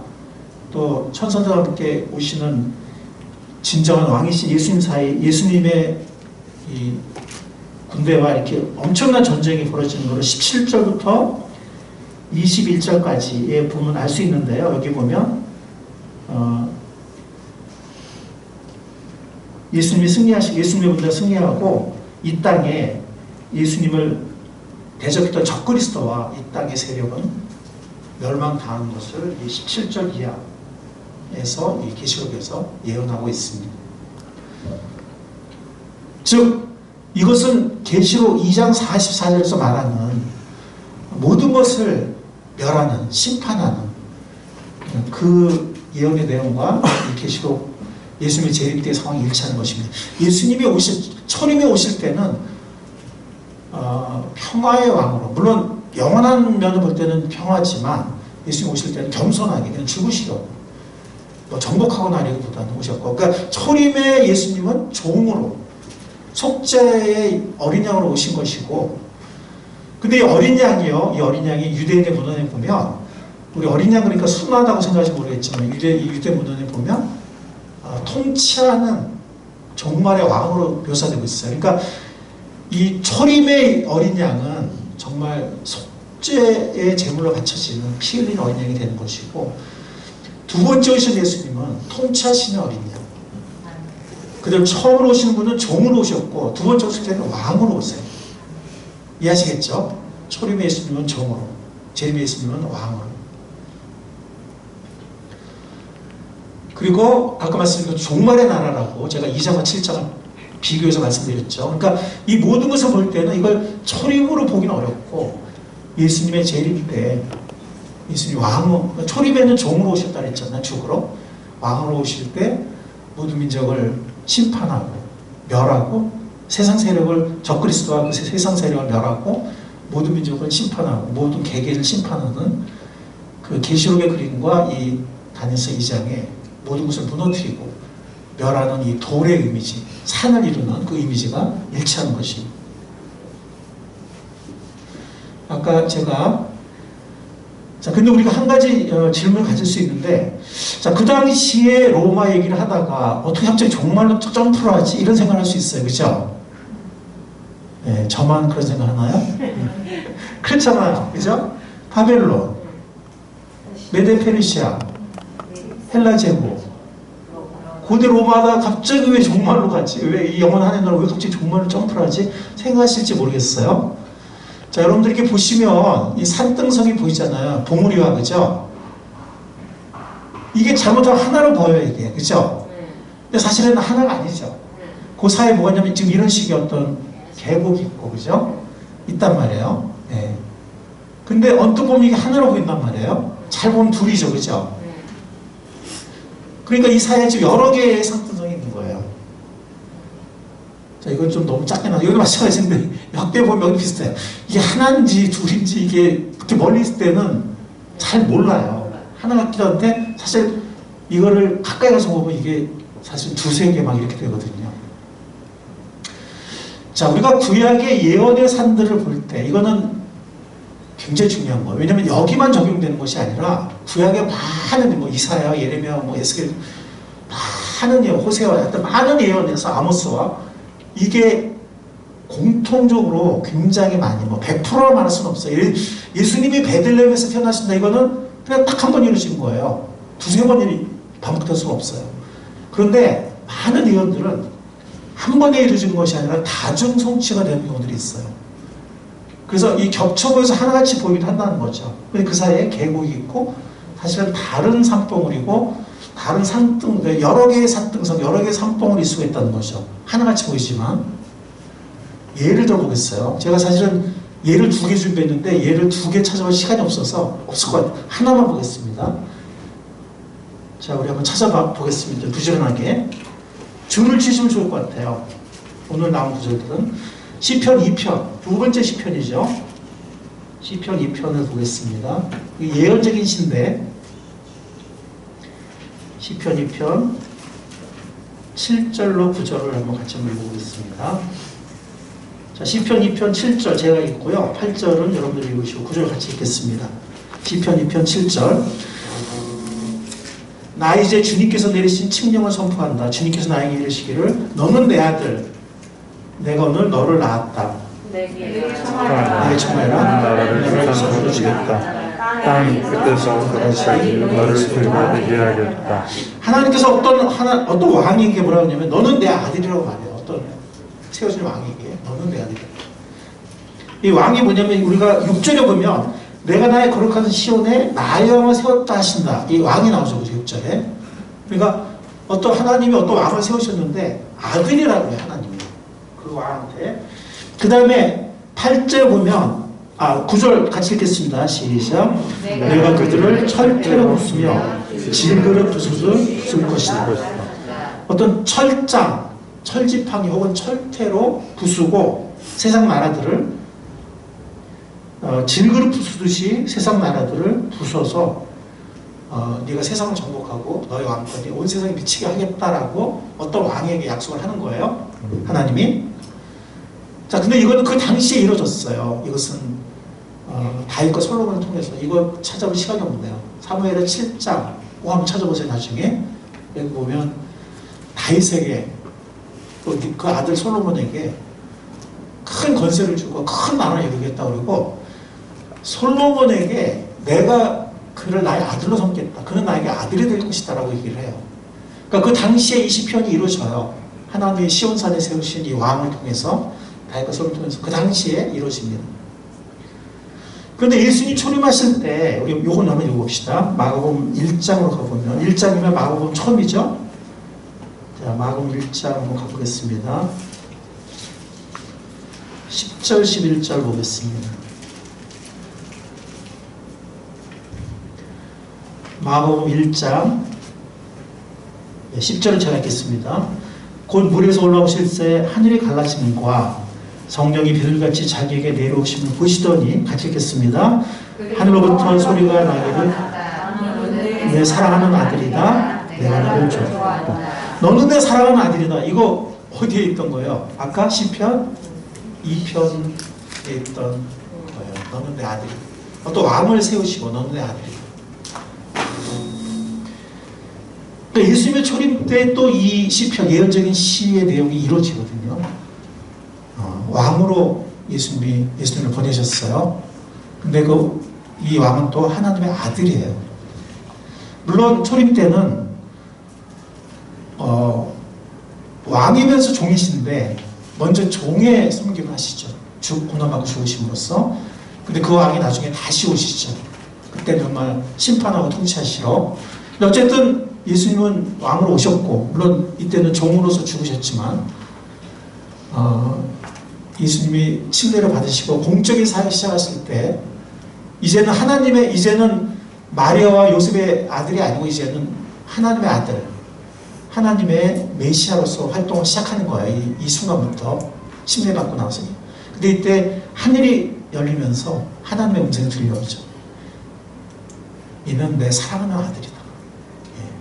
또 천사들과 함께 오시는 진정한 왕이신 예수님 사이 예수님의 이 군대와 이렇게 엄청난 전쟁이 벌어지는 것을 17절부터 21절까지의 보면 알 수 있는데요. 여기 보면 예수님이 승리하시고 예수님의 군대가 승리하고 이 땅에 예수님을 대적했던 적그리스도와 이 땅의 세력은 멸망당하는 것을 17절 이하에서 이 계시록에서 예언하고 있습니다. 즉 이것은 계시록 2장 44절에서 말하는 모든 것을 멸하는 심판하는 그 예언의 내용과 이 계시록 예수님의 재림 때의 상황이 일치하는 것입니다. 예수님이 초림에 오실 때는 평화의 왕으로 물론 영원한 면을 볼 때는 평화지만 예수님 오실 때는 겸손하게 그냥 죽으시려고 뭐 정복하거나 하기보다는 오셨고 그러니까 초림의 예수님은 종으로 속죄의 어린 양으로 오신 것이고 근데 이 어린 양이요. 이 어린 양이 유대인의 문헌에 보면 우리 어린 양 그러니까 순하다고 생각하실지 모르겠지만 유대 문헌에 보면 통치하는 종말의 왕으로 묘사되고 있어요. 그러니까 이 초림의 어린 양은 정말 속죄의 제물로 바쳐지는 피 흘린 어린 양이 되는 것이고 두 번째 오신 예수님은 통치하시는 어린 양. 그다음 처음으로 오시는 분은 종으로 오셨고 두 번째 오실 때는 왕으로 오세요. 이해하시겠죠? 초림의 예수님은 종으로, 재림의 예수님은 왕으로. 그리고 아까 말씀드린 종말의 나라라고 제가 2장과 7장을 비교해서 말씀드렸죠. 그러니까 이 모든 것을 볼 때는 이걸 초림으로 보기는 어렵고 예수님의 재림 때 예수님 왕으로, 초림에는 종으로 오셨다 그랬잖아요. 죽으로. 왕으로 오실 때 모든 민족을 심판하고 멸하고 세상 세력을 적그리스도와 그 세상 세력을 멸하고 모든 민족을 심판하고 모든 개개를 심판하는 그 계시록의 그림과 이 다니엘서 2장에 모든 것을 무너뜨리고 멸하는 이 돌의 이미지, 산을 이루는 그 이미지가 일치하는 것이. 아까 제가 자 근데 우리가 한 가지 질문을 가질 수 있는데 자 그 당시에 로마 얘기를 하다가 어떻게 갑자기 종말로 점프를 하지 이런 생각을 할 수 있어요, 그렇죠? 네, 저만 그런 생각 하나요? 그렇잖아요, 그죠? 바벨론, 메데 페르시아, 헬라 제국, 고대 로마가 갑자기 왜 종말로 가지? 왜 이 영원한 나라 왜 갑자기 종말로 점프를 하지? 생각하실지 모르겠어요. 자, 여러분들 이렇게 보시면 이 산등성이 보이잖아요. 봉우리와, 그죠? 이게 잘못하면 하나로 보여요, 이게. 그죠? 근데 사실은 하나가 아니죠. 그 사이에 뭐가 있냐면 지금 이런 식의 어떤 계곡이 있고, 그죠? 있단 말이에요. 네. 근데 언뜻 보면 이게 하나로 보인단 말이에요. 잘 보면 둘이죠, 그죠? 그러니까 이 사이에 지금 여러 개의 산등성이 있는 거예요. 자, 이건 좀 너무 작게 나와. 여기 마찬가지인데, 역대 보면 여기 비슷해요. 이게 하나인지 둘인지 이게 그렇게 멀리 있을 때는 잘 몰라요. 하나 같기도 한데, 사실 이거를 가까이 가서 보면 이게 사실 두세 개 막 이렇게 되거든요. 자, 우리가 구약의 예언의 산들을 볼 때, 이거는 굉장히 중요한 거예요. 왜냐면 여기만 적용되는 것이 아니라, 구약의 많은, 뭐, 이사야, 예레미야, 뭐, 에스겔, 많은 예언, 호세와, 하여튼 많은 예언에서 아모스와 이게 공통적으로 굉장히 많이 뭐 100%라 말할 수는 없어요. 예수님이 베들레헴에서 태어나신다 이거는 그냥 딱 한 번 이루어진 거예요. 두세 번이 반복될 수는 없어요. 그런데 많은 예언들은 한 번에 이루어진 것이 아니라 다중 성취가 되는 경우들이 있어요. 그래서 이 겹쳐 보여서 하나같이 보이긴 한다는 거죠. 근데 그 사이에 계곡이 있고 사실은 다른 산봉우리고 다른 산등, 여러 개의 산등성, 여러 개의 산봉우리 수가 있다는 거죠. 하나같이 보이지만 예를 들어 보겠어요. 제가 사실은 예를 2개 준비했는데 예를 2개 찾아볼 시간이 없어서 없을 것 같아요. 하나만 보겠습니다. 자, 우리 한번 찾아봐 보겠습니다. 부지런하게 줄을 치시면 좋을 것 같아요. 오늘 나온 구절들은 시편 2편, 두 번째 시편이죠. 시편 2편을 보겠습니다. 예언적인 시인데 시편 2편 7절로 9절을 한번 같이 읽어보겠습니다. 자, 시편 2편 7절 제가 읽고요. 8절은 여러분들이 읽으시고 9절 같이 읽겠습니다. 시편 2편 7절 나 이제 주님께서 내리신 칙령을 선포한다. 주님께서 나에게 이르시기를 너는 내 아들 내가 오늘 너를 낳았다. 내게 청하여라. 나라를 세상으로 주겠다. 땅 끝에서 끝까지 너를 들어가게 하겠다. 하나님께서 어떤 왕에게 뭐라고 하냐면 너는 내 아들이라고 말해요. 어떤 세워진 왕에게 너는 내 아들이다. 이 왕이 뭐냐면 우리가 6절에 보면 내가 나의 거룩한 시온에 나의 왕을 세웠다 하신다. 이 왕이 나오죠. 6절에. 그러니까 어떤 하나님이 어떤 왕을 세우셨는데 아들이라고 해요. 하나님이. 그 왕한테. 그 다음에 8절 보면 9절 같이 읽겠습니다. 시작. 내가 그들을 철퇴로 부수며 질그릇 부술 것이다. 어떤 철장, 철지팡이 혹은 철퇴로 부수고 세상 나라들을 질그릇 부수듯이 세상 나라들을 부숴서 네가 세상을 정복하고 너의 왕권이 온 세상에 미치게 하겠다라고 어떤 왕에게 약속을 하는 거예요. 하나님이. 자, 근데 이거는 그 당시에 이루어졌어요. 이것은 다윗과 솔로몬을 통해서 이거 찾아볼 시간이 없네요. 사무엘의 7장 꼭 한번 찾아보세요. 나중에 여기 보면 다윗에게 또 그 아들 솔로몬에게 큰 권세를 주고 큰 나라를 이루겠다 그러고 솔로몬에게 내가 그를 나의 아들로 삼겠다. 그는 나에게 아들이 될 것이다 라고 얘기를 해요. 그러니까 그 당시에 이 시편이 이루어져요. 하나님이 시온산에 세우신 이 왕을 통해서 다윗과 솔로몬을 통해서 그 당시에 이루어집니다. 그런데 예수님 초림하실 때 우리 요건 한번 읽어봅시다. 마가복음 1장으로 가보면 1장이면 마가복음 처음이죠. 자, 마가복음 1장 한번 가보겠습니다. 10절 11절 보겠습니다. 마가복음 1장 10절을 제가 읽겠습니다. 곧 물에서 올라오실새 하늘이 갈라짐과 성령이 비둘기같이 자기에게 내려오심을 보시더니 같이 읽겠습니다. 하늘로부터 소리가 나기를 내 사랑하는 아들이다. 내가 너를 좋아한다. 너는 내 사랑하는 아들이다. 이거 어디에 있던 거예요? 아까 시편 2편에 있던 거예요. 너는 내 아들이다. 또 왕을 세우시고 너는 내 아들이다. 예수님의 초림 때 또 이 시편 예언적인 시의 내용이 이루어지거든요. 왕으로 예수님을 보내셨어요. 근데 이 왕은 또 하나님의 아들이에요. 물론 초림 때는 왕이면서 종이신데 먼저 종의 섬김을 하시죠. 고난받고 죽으심으로써. 근데 그 왕이 나중에 다시 오시죠. 그때 정말 심판하고 통치하시러. 어쨌든 예수님은 왕으로 오셨고 물론 이때는 종으로서 죽으셨지만 예수님이 침례를 받으시고 공적인 사역 시작하실 때 이제는 마리아와 요셉의 아들이 아니고 이제는 하나님의 아들, 하나님의 메시아로서 활동을 시작하는 거예요. 이 순간부터 침례 받고 나서. 근데 이때 하늘이 열리면서 하나님의 음성이 들려오죠. 이는 내 사랑하는 아들이다.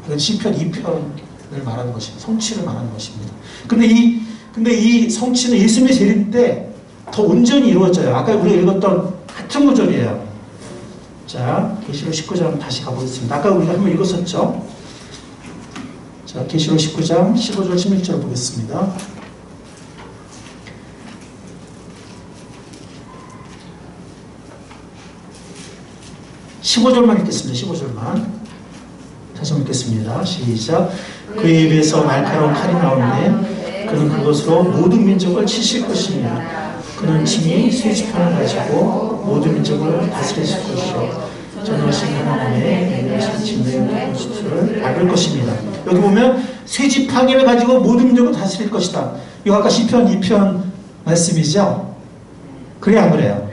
이건 시편 2편을 말하는 것입니다. 성취를 말하는 것입니다. 근데 이 성취는 예수님의 재림 때 더 온전히 이루어져요. 아까 우리가 읽었던 같은 구절이에요. 자, 계시록 19장 다시 가보겠습니다. 아까 우리가 한번 읽었었죠? 자, 계시록 19장 15절 16절 보겠습니다. (15절만) 읽겠습니다. 15절만 다시 읽겠습니다. 시작. 그의 입에서 날카로운 칼이 나오는데 그는 그것으로 모든 민족을 치실 것입니다. 그는 친히 쇠지판을 가지고 모든 민족을 다스리실 것이요 전능하신 하나님의 명령하신 진리의 수를 밟을 것입니다. 여기 보면 쇠지팡이를 가지고 모든 민족을 다스릴 것이다. 이거 아까 시편 2편 말씀이죠? 그래 안 그래요?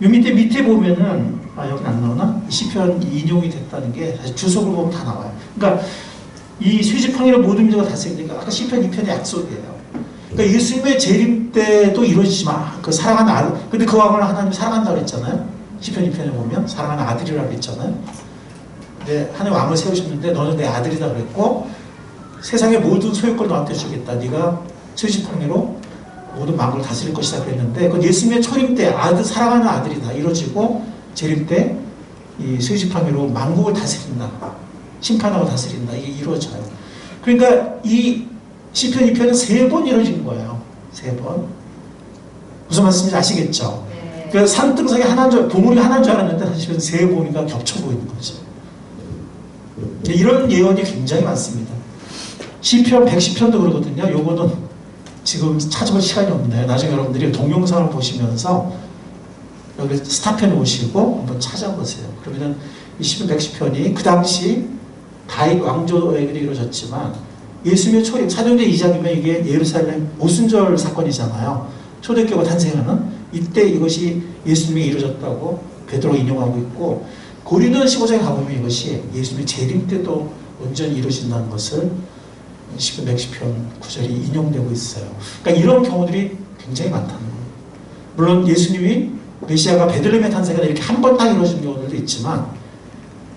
요 밑에 보면은 여긴 안 나오나? 시편 인용이 됐다는 게 사실 주석을 보면 다 나와요. 그러니까 이 쇠지팡이를 모든 민족을 다스리니까 아까 시편 2편의 약속이에요. 그러니까 예수님의 재림 때도 이루어지지만 그 사랑하는 아들, 근데 그 왕을 하나님 사랑한다고 그랬잖아요. 시편 2편에 보면 사랑하는 아들이라고 그랬잖아요. 근데 하나님 왕을 세우셨는데 너는 내 아들이다 그랬고 세상의 모든 소유권을 너한테 주겠다. 네가 쇠지팡이로 모든 만국을 다스릴 것이다 그랬는데 그 예수님의 초림 때 사랑하는 아들이다 이루어지고 재림 때 이 쇠지팡이로 만국을 다스린다. 심판하고 다스린다. 이게 이루어져요. 그러니까 이 시편 2편은 3번 이루어지는 거예요. 3번. 무슨 말씀인지 아시겠죠? 네. 그러니까 산등성이 보물이 하나인 줄 알았는데 사실은 3번이가 겹쳐 보이는 거죠. 이런 예언이 굉장히 많습니다. 시편 110편도 그러거든요. 요거는 지금 찾아볼 시간이 없네요. 나중에 여러분들이 동영상을 보시면서 여기 스타편에 오시고 한번 찾아보세요. 그러면 이 시편 110편이 그 당시 다윗 왕조에게 이루어졌지만 예수님의 초림, 사도행전 2장이면 이게 예루살렘 오순절 사건이잖아요. 초대교회가 탄생하는 이때 이것이 예수님이 이루어졌다고 베드로가 인용하고 있고 고린도 15장에 가보면 이것이 예수님의 재림 때도 온전히 이루어진다는 것을 시편 110편 9절이 인용되고 있어요. 그러니까 이런 경우들이 굉장히 많다는 거예요. 물론 예수님이 메시아가 베들레헴에 탄생하다 이렇게 한 번 딱 이루어진 경우들도 있지만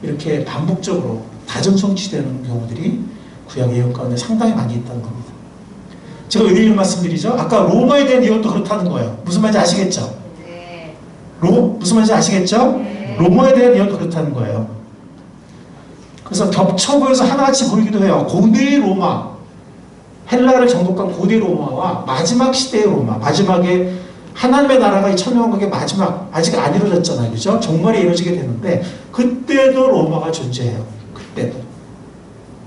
이렇게 반복적으로 다정성취되는 경우들이 구약 예언 가운데 상당히 많이 있다는 겁니다. 제가 왜 이런 말씀드리죠? 아까 로마에 대한 예언도 그렇다는 거예요. 무슨 말인지 아시겠죠? 네. 무슨 말인지 아시겠죠? 로마에 대한 이해도 그렇다는 거예요. 그래서 겹쳐 보여서 하나같이 보이기도 해요. 고대의 로마, 헬라를 정복한 고대 로마와 마지막 시대의 로마, 마지막에 하나님의 나라가 이 천년왕국의 마지막, 아직 안 이루어졌잖아요. 그죠? 정말에 이루어지게 되는데 그때도 로마가 존재해요. 그때도.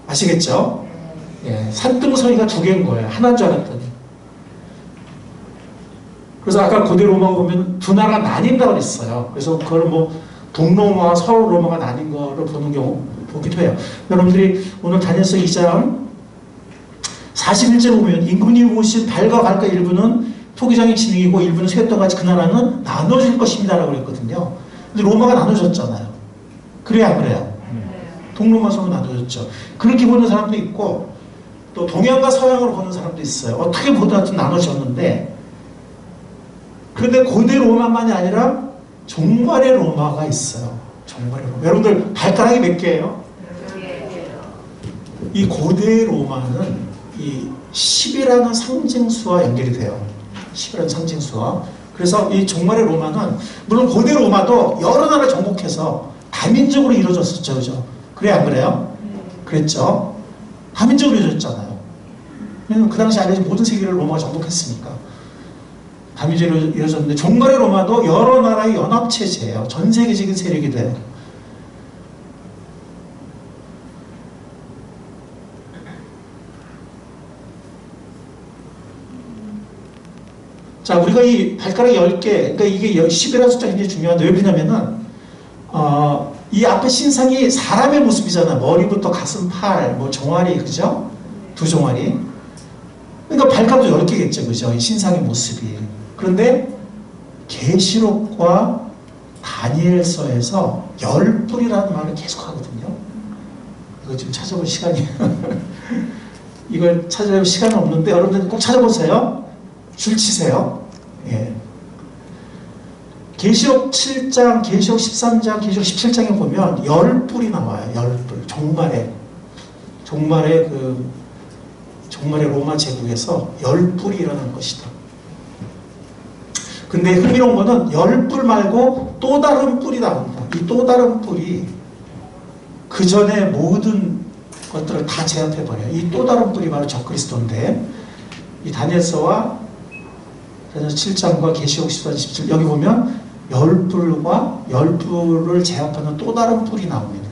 아시겠죠? 예, 산등성이가 두 개인 거예요. 하나인 줄 알았더니. 그래서 아까 고대 로마가 보면 두 나라가 나뉜다고 그랬어요. 그래서 그걸 뭐 동로마와 서로마가 나뉜 거를 보는 경우 보기도 해요. 여러분들이 오늘 다니엘서 2장 41절 보면 임금님이 오신 달과 갈과 일부는 토기장의 진흙이고 일부는 쇠떡 같이 그 나라는 나눠질 것입니다 라고 그랬거든요. 근데 로마가 나눠졌잖아요. 그래야 안 그래요? 동로마 서로 나눠졌죠. 그렇게 보는 사람도 있고 또 동양과 서양으로 보는 사람도 있어요. 어떻게 보더라도 나눠졌는데 그런데 고대 로마만이 아니라 종말의 로마가 있어요. 종말의 로마. 여러분들 발가락이 몇 개예요? 이 고대 로마는 이 10이라는 상징수와 연결이 돼요. 10이라는 상징수와. 그래서 이 종말의 로마는 물론 고대 로마도 여러 나라 정복해서 다민족으로 이루어졌었죠. 그죠? 그래 안 그래요? 그랬죠. 다민족으로 이루어졌잖아요. 왜냐면 그 당시 알려진 모든 세계를 로마가 정복했으니까. 다민족으로 이루어졌는데 종말의 로마도 여러 나라의 연합체제예요. 전 세계적인 세력이 돼요. 자, 우리가 이 발가락 10개, 그러니까 이게 10이라는 숫자가 굉장히 중요한데 왜 그러냐면은, 이 앞에 신상이 사람의 모습이잖아. 머리부터 가슴, 팔, 뭐 종아리, 그죠? 두 종아리. 그러니까 발가락도 10개겠죠, 그죠? 이 신상의 모습이. 그런데 계시록과 다니엘서에서 10뿔이라는 말을 계속 하거든요. 이거 지금 찾아볼 시간이 이걸 찾아볼 시간은 없는데 여러분들 꼭 찾아보세요. 줄 치세요. 예. 계시록 7장, 계시록 13장, 계시록 17장에 보면 10뿔이 나와요. 10뿔. 종말의 로마 제국에서 10뿔이 일어난 것이다. 근데 흥미로운 거는 10뿔 말고 또 다른 뿔이 나옵니다. 이 또 다른 뿔이 그 전에 모든 것들을 다 제압해버려요. 이 또 다른 뿔이 바로 적그리스도인데 이 다니엘서와 7장과 계시록 14장 17 여기 보면 10뿔과 10뿔을 제압하는 또 다른 뿔이 나옵니다.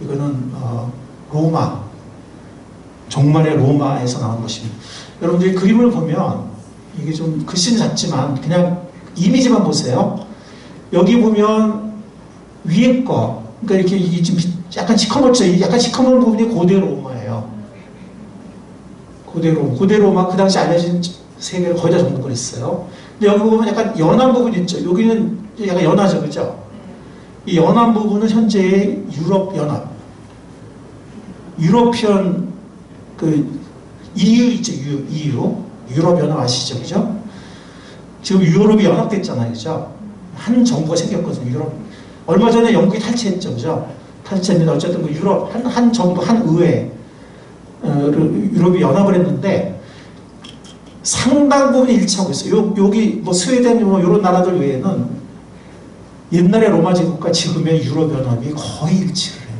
이거는 로마, 종말의 로마에서 나온 것입니다. 여러분들이 그림을 보면 이게 좀 글씨는 작지만 그냥 이미지만 보세요. 여기 보면 위에 거, 그러니까 이렇게 이게 좀 약간 시커멓죠. 약간 시커먼 부분이 고대 로마예요. 고대 로마 그 당시 알려진 세계를 거의 다 정복을 했어요. 근데 여기 보면 약간 연한 부분 있죠. 여기는 약간 연하죠, 그죠? 이 연한 부분은 현재의 유럽 연합, 유로피언 그 EU 있죠, EU. 유럽 연합 아시죠, 그죠? 지금 유럽이 연합됐잖아요, 그죠? 한 정부가 생겼거든요. 유럽 얼마 전에 영국이 탈퇴했죠, 그죠? 탈퇴했는데 어쨌든 그 유럽 한 정부 한 의회 유럽이 연합을 했는데 상당 부분 일치하고 있어요. 여기 뭐 스웨덴 뭐 이런 나라들 외에는 옛날의 로마 제국과 지금의 유럽 연합이 거의 일치를 해요.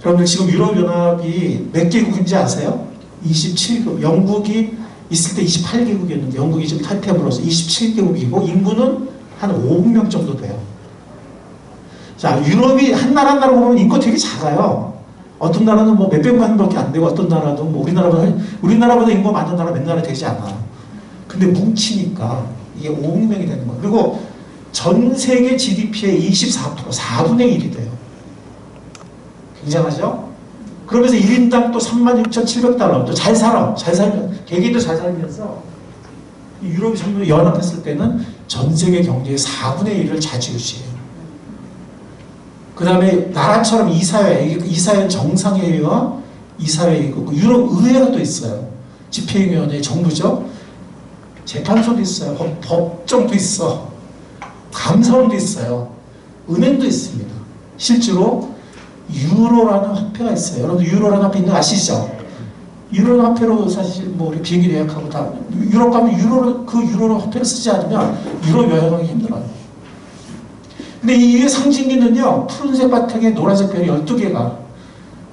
여러분들 지금 유럽 연합이 몇 개국인지 아세요? 27개국. 영국이 있을 때 28개국이었는데 영국이 지금 탈퇴함으로써 27개국이고 인구는 한 5억 명 정도 돼요. 자, 유럽이 한 나라 한 나라 보면 인구가 되게 작아요. 어떤 나라는 뭐 몇백만 명밖에 안 되고 어떤 나라도 뭐 우리나라보다 인구가 많은 나라 몇 나라 되지 않아. 근데 뭉치니까 이게 5억 명이 되는 거예요. 그리고 전 세계 GDP의 24%, 4분의 1이 돼요. 굉장하죠? 그러면서 1인당 또 36,700달러, 또 잘 살면, 개개인도 잘 살면서 유럽이 전부 연합했을 때는 전 세계 경제의 4분의 1을 차지유지해요. 그 다음에 나라처럼 이사회는 정상회의와 이사회이고 유럽 의회가 또 있어요. 집행위원회, 정부죠. 재판소도 있어요. 법정도 있어. 감사원도 있어요. 은행도 있습니다. 실제로 유로라는 화폐가 있어요. 여러분 유로라는 화폐 있는 거 아시죠? 유로 화폐로 사실 뭐 우리 비행기 예약하고 다 유럽 가면 유로로 화폐를 쓰지 않으면 유럽 여행하기 힘들어요. 근데 이 상징기는요, 푸른색 바탕에 노란색 별이 12개가,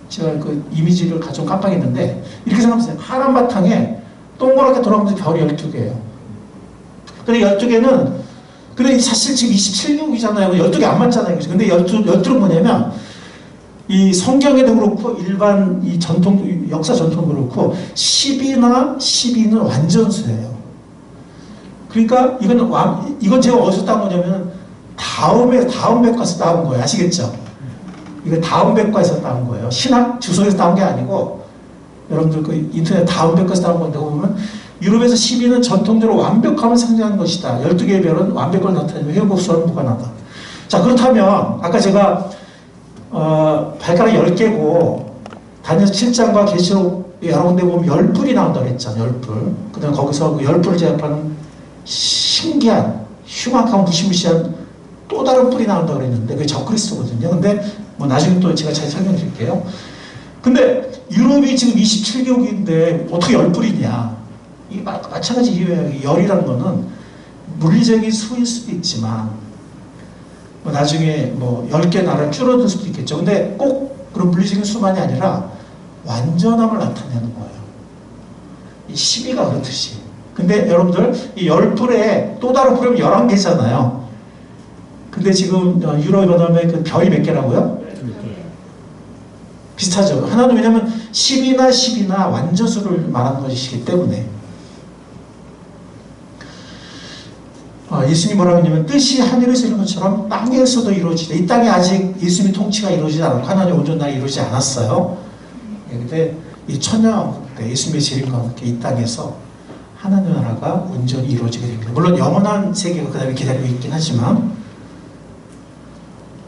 제가 그 이미지를 좀 깜빡했는데, 이렇게 생각하세요. 파란 바탕에 동그랗게 돌아가면서 별이 12개예요. 근데 12개는, 근데 사실 지금 27개국이잖아요. 12개 안 맞잖아요. 근데 12는 뭐냐면, 이 성경에도 그렇고, 일반 이 역사 전통도 그렇고, 10이나 12는 완전수예요. 그러니까 이건 제가 어디서 따온 거냐면, 다음 백과에서 따온 거예요. 아시겠죠? 이거 다음 백과에서 따온 거예요. 신학 주소에서 따온 게 아니고, 여러분들 그 인터넷 다음 백과에서 따온 건데, 보면, 유럽에서 12는 전통적으로 완벽함을 상징하는 것이다. 12개의 별은 완벽을 나타내며 회복수와는 무관하다. 자, 그렇다면, 아까 제가, 발가락 10개고, 다니엘서 7장과 계시록 여러 군데 보면 10불이 나온다고 했잖아요. 10불. 그 다음에 거기서 그 10불을 제압하는 신기한, 흉악하고 무시무시한 또 다른 뿔이 나온다고 그랬는데, 그게 적그리스도거든요. 근데, 뭐 나중에 또 제가 잘 설명드릴게요. 근데, 유럽이 지금 27개국인데, 어떻게 10뿔이냐. 이 마찬가지 이유예요. 열이라는 거는, 물리적인 수일 수도 있지만, 뭐 나중에 뭐 10개 나라를 줄어들 수도 있겠죠. 근데 꼭 그런 물리적인 수만이 아니라, 완전함을 나타내는 거예요. 이 12가 그렇듯이. 근데 여러분들, 이 10뿔에 또 다른 뿔은 11개잖아요. 근데 지금 유럽 연합의 그 별이 몇 개라고요? 비슷하죠. 하나는 왜냐면 10이나 완전수를 말하는 것이기 때문에. 예수님이 뭐라고 했냐면, 뜻이 하늘에서 이루어진 것처럼 땅에서도 이루어지다. 이 땅에 아직 예수님의 통치가 이루어지지 않았고, 하나님의 온전 나라가 이루어지지 않았어요. 근데 이 천년왕국 때 예수님의 재림과 함께 이 땅에서 하나님의 나라가 온전히 이루어지게 됩니다. 물론 영원한 세계가 그 다음에 기다리고 있긴 하지만,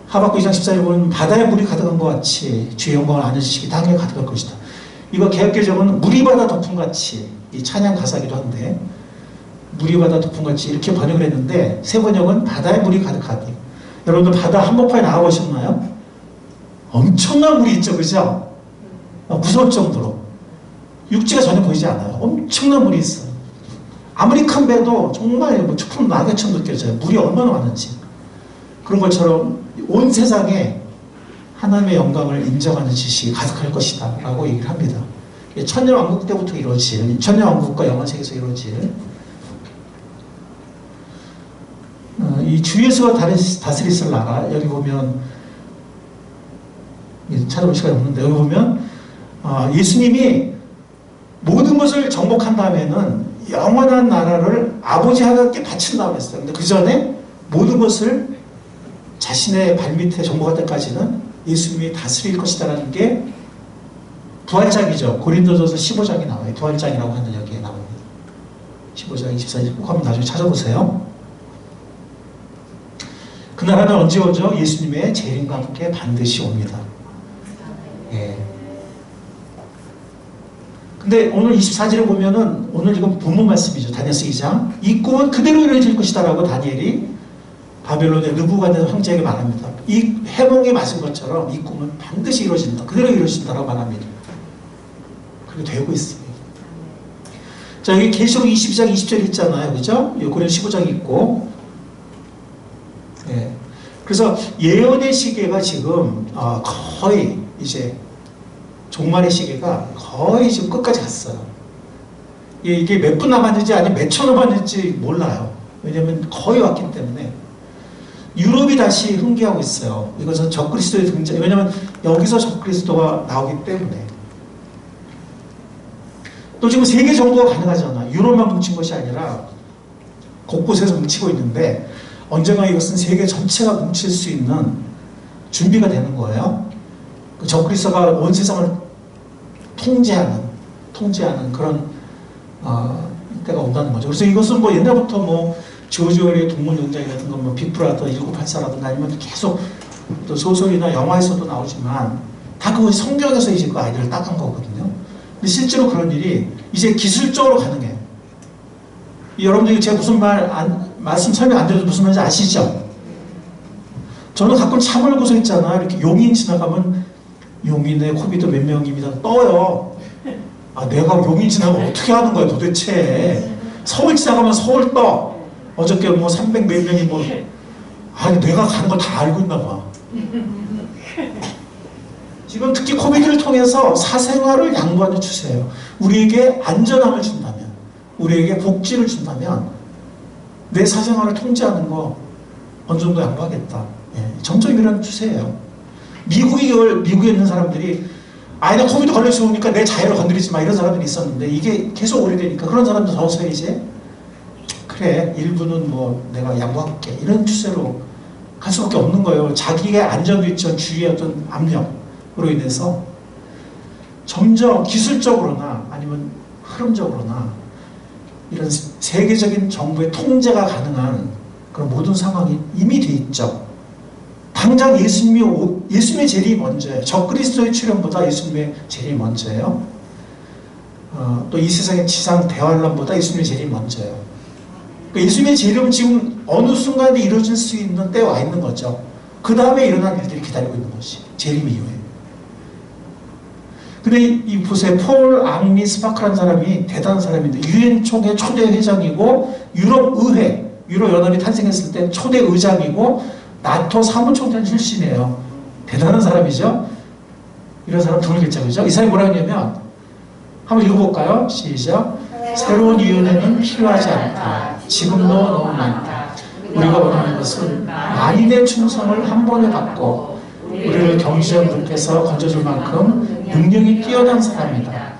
하박국 2장 14절에 보면 바다에 물이 가득한 것 같이 주의 영광을 아는 지식이 땅에 가득할 것이다. 이거 개역개정은 물이 바다 덮음같이, 이 찬양 가사기도 한데, 물이 바다 덮음같이 이렇게 번역을 했는데, 새 번역은 바다에 물이 가득하기. 여러분들 바다 한복판에 나가보셨나요? 엄청난 물이 있죠, 그죠? 무서울 정도로. 육지가 전혀 보이지 않아요. 엄청난 물이 있어요. 아무리 큰 배도 정말 뭐 푸른 낙엽처럼 느껴져요. 물이 얼마나 많은지. 그런 것처럼 온 세상에 하나님의 영광을 인정하는 지식이 가득할 것이다 라고 얘기를 합니다. 천년왕국 때부터 이루어질, 천년왕국과 영원세계에서 이루어질 이 주 예수가 다스리실 나라, 여기 보면 찾아볼 시간이 없는데, 여기 보면 예수님이 모든 것을 정복한 다음에는 영원한 나라를 아버지 하나님께 바친다고 했어요. 근데 그 전에 모든 것을 자신의 발밑에 정복할 때까지는 예수님이 다스릴 것이다라는 게 부활장이죠. 고린도전서 15장이 나와요. 부활장이라고 하는 여기에 나옵니다. 15장 24절 꼭 한번 나중에 찾아보세요. 그 나라는 언제 오죠? 예수님의 재림과 함께 반드시 옵니다. 예. 근데 오늘 24절에 보면은, 오늘 이건 본문 말씀이죠. 다니엘서 2장. 이 꿈은 그대로 이루어질 것이다 라고 다니엘이 바벨론의 느부갓네살 황제에게 말합니다. 이 해몽에 맞은 것처럼 이 꿈은 반드시 이루어진다. 그대로 이루어진다라고 말합니다. 그렇게 되고 있습니다. 자, 여기 계시록 22장 20절 있잖아요. 그죠? 고린도 15장 있고. 네. 그래서 예언의 시계가 지금 거의 이제 종말의 시계가 거의 지금 끝까지 갔어요. 이게 몇 분 남았는지 아니면 몇 초 남았는지 몰라요. 왜냐면 거의 왔기 때문에. 유럽이 다시 흥기하고 있어요. 이것은 적그리스도의 등장, 왜냐면 여기서 적그리스도가 나오기 때문에. 또 지금 세계 정부가 가능하잖아. 유럽만 뭉친 것이 아니라 곳곳에서 뭉치고 있는데, 언젠가 이것은 세계 전체가 뭉칠 수 있는 준비가 되는 거예요. 그 적그리스도가 온 세상을 통제하는 그런 때가 온다는 거죠. 그래서 이것은 뭐 옛날부터 뭐 조지 오웰의 동물농장 같은 거, 뭐 빅브라더 1984라든가 아니면 계속 또 소설이나 영화에서도 나오지만, 다 그것이 성경에서 이제 그 아이디어를 따간 거거든요. 근데 실제로 그런 일이 이제 기술적으로 가능해요. 여러분들이 제가 무슨 말씀 설명 안 드려도 무슨 말인지 아시죠? 저는 가끔 참을고서 있잖아. 이렇게 용인 지나가면 용인의 코비도 몇 명입니다. 떠요. 아, 내가 용인 지나면 어떻게 하는 거야 도대체. 서울 지나가면 서울 떠. 어저께 뭐 300 몇 명이 뭐, 아니 내가 가는 거 다 알고 있나 봐. 지금 특히 코비드를 통해서 사생활을 양보하는 추세예요. 우리에게 안전함을 준다면, 우리에게 복지를 준다면 내 사생활을 통제하는 거 어느 정도 양보하겠다. 예, 점점 이런 추세예요. 미국에 있는 사람들이 나 코비드 걸려 죽으니까 내 자유를 건드리지 마 이런 사람들이 있었는데 이게 계속 오래되니까 그런 사람들 서서 이제 그래 일부는 뭐 내가 양보할게 이런 추세로 갈 수밖에 없는 거예요. 자기의 안전위치와 주위의 어떤 압력으로 인해서 점점 기술적으로나 아니면 흐름적으로나 이런 세계적인 정부의 통제가 가능한 그런 모든 상황이 이미 돼 있죠. 당장 예수님의 재림이 먼저예요. 적그리스도의 출현보다 예수님의 재림이 먼저예요. 또 이 세상의 지상 대환란보다 예수님의 재림이 먼저예요. 그러니까 예수님의 재림은 지금 어느 순간에 이루어질 수 있는 때에 와 있는 거죠. 그 다음에 일어날 일들이 기다리고 있는 것이 재림 이후에. 근데 이 보세요. 폴 앙리 스파크라는 사람이 대단한 사람인데 유엔 총회 초대 회장이고 유럽 연합이 탄생했을 때 초대 의장이고 나토 사무총장 출신이에요. 대단한 사람이죠. 이런 사람 드물겠죠, 그죠? 이 사람이 뭐라 했냐면 한번 읽어볼까요? 시작. 새로운 위원회는 필요하지 않다. 지금도 너무 많다. 우리가 원하는 것은 만인의 충성을 한 번에 받고 우리를 경제적 늪에서 건져줄 만큼 능력이 뛰어난 사람이다.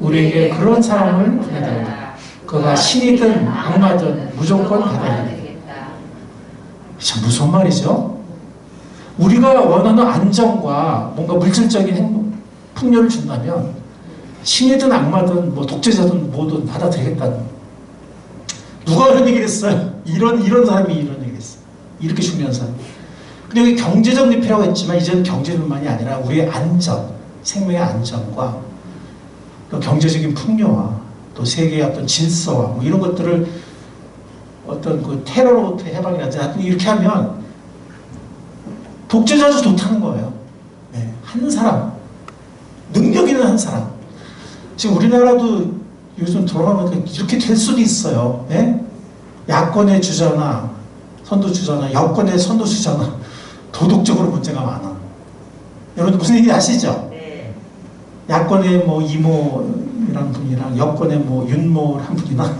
우리에게 그런 사람을 보내달라. 그가 신이든 악마든 무조건 받아야 돼. 참 무서운 말이죠. 우리가 원하는 안정과 뭔가 물질적인 풍요를 준다면 신이든 악마든 뭐 독재자든 뭐든 받아들이겠다는. 누가 그런 얘기를 했어요? 이런 사람이 이런 얘기를 했어요. 이렇게 중요한 사람. 근데 여기 경제적 늪이라고 했지만 이제는 경제뿐만이 아니라 우리의 안전, 생명의 안전과 또 경제적인 풍요와 또 세계의 어떤 질서와 뭐 이런 것들을 어떤 그 테러로부터 해방이라든지 이렇게 하면 독재자도 좋다는 거예요. 네, 한 사람, 능력 있는 한 사람. 지금 우리나라도 요즘 돌아가면 이렇게 될 수도 있어요. 네? 야권의 주자나 선두주자나 여권의 선두주자나 도덕적으로 문제가 많아. 여러분 무슨 얘기 아시죠? 네. 야권의 뭐 이모라는 분이랑 여권의 뭐 윤모란 분이나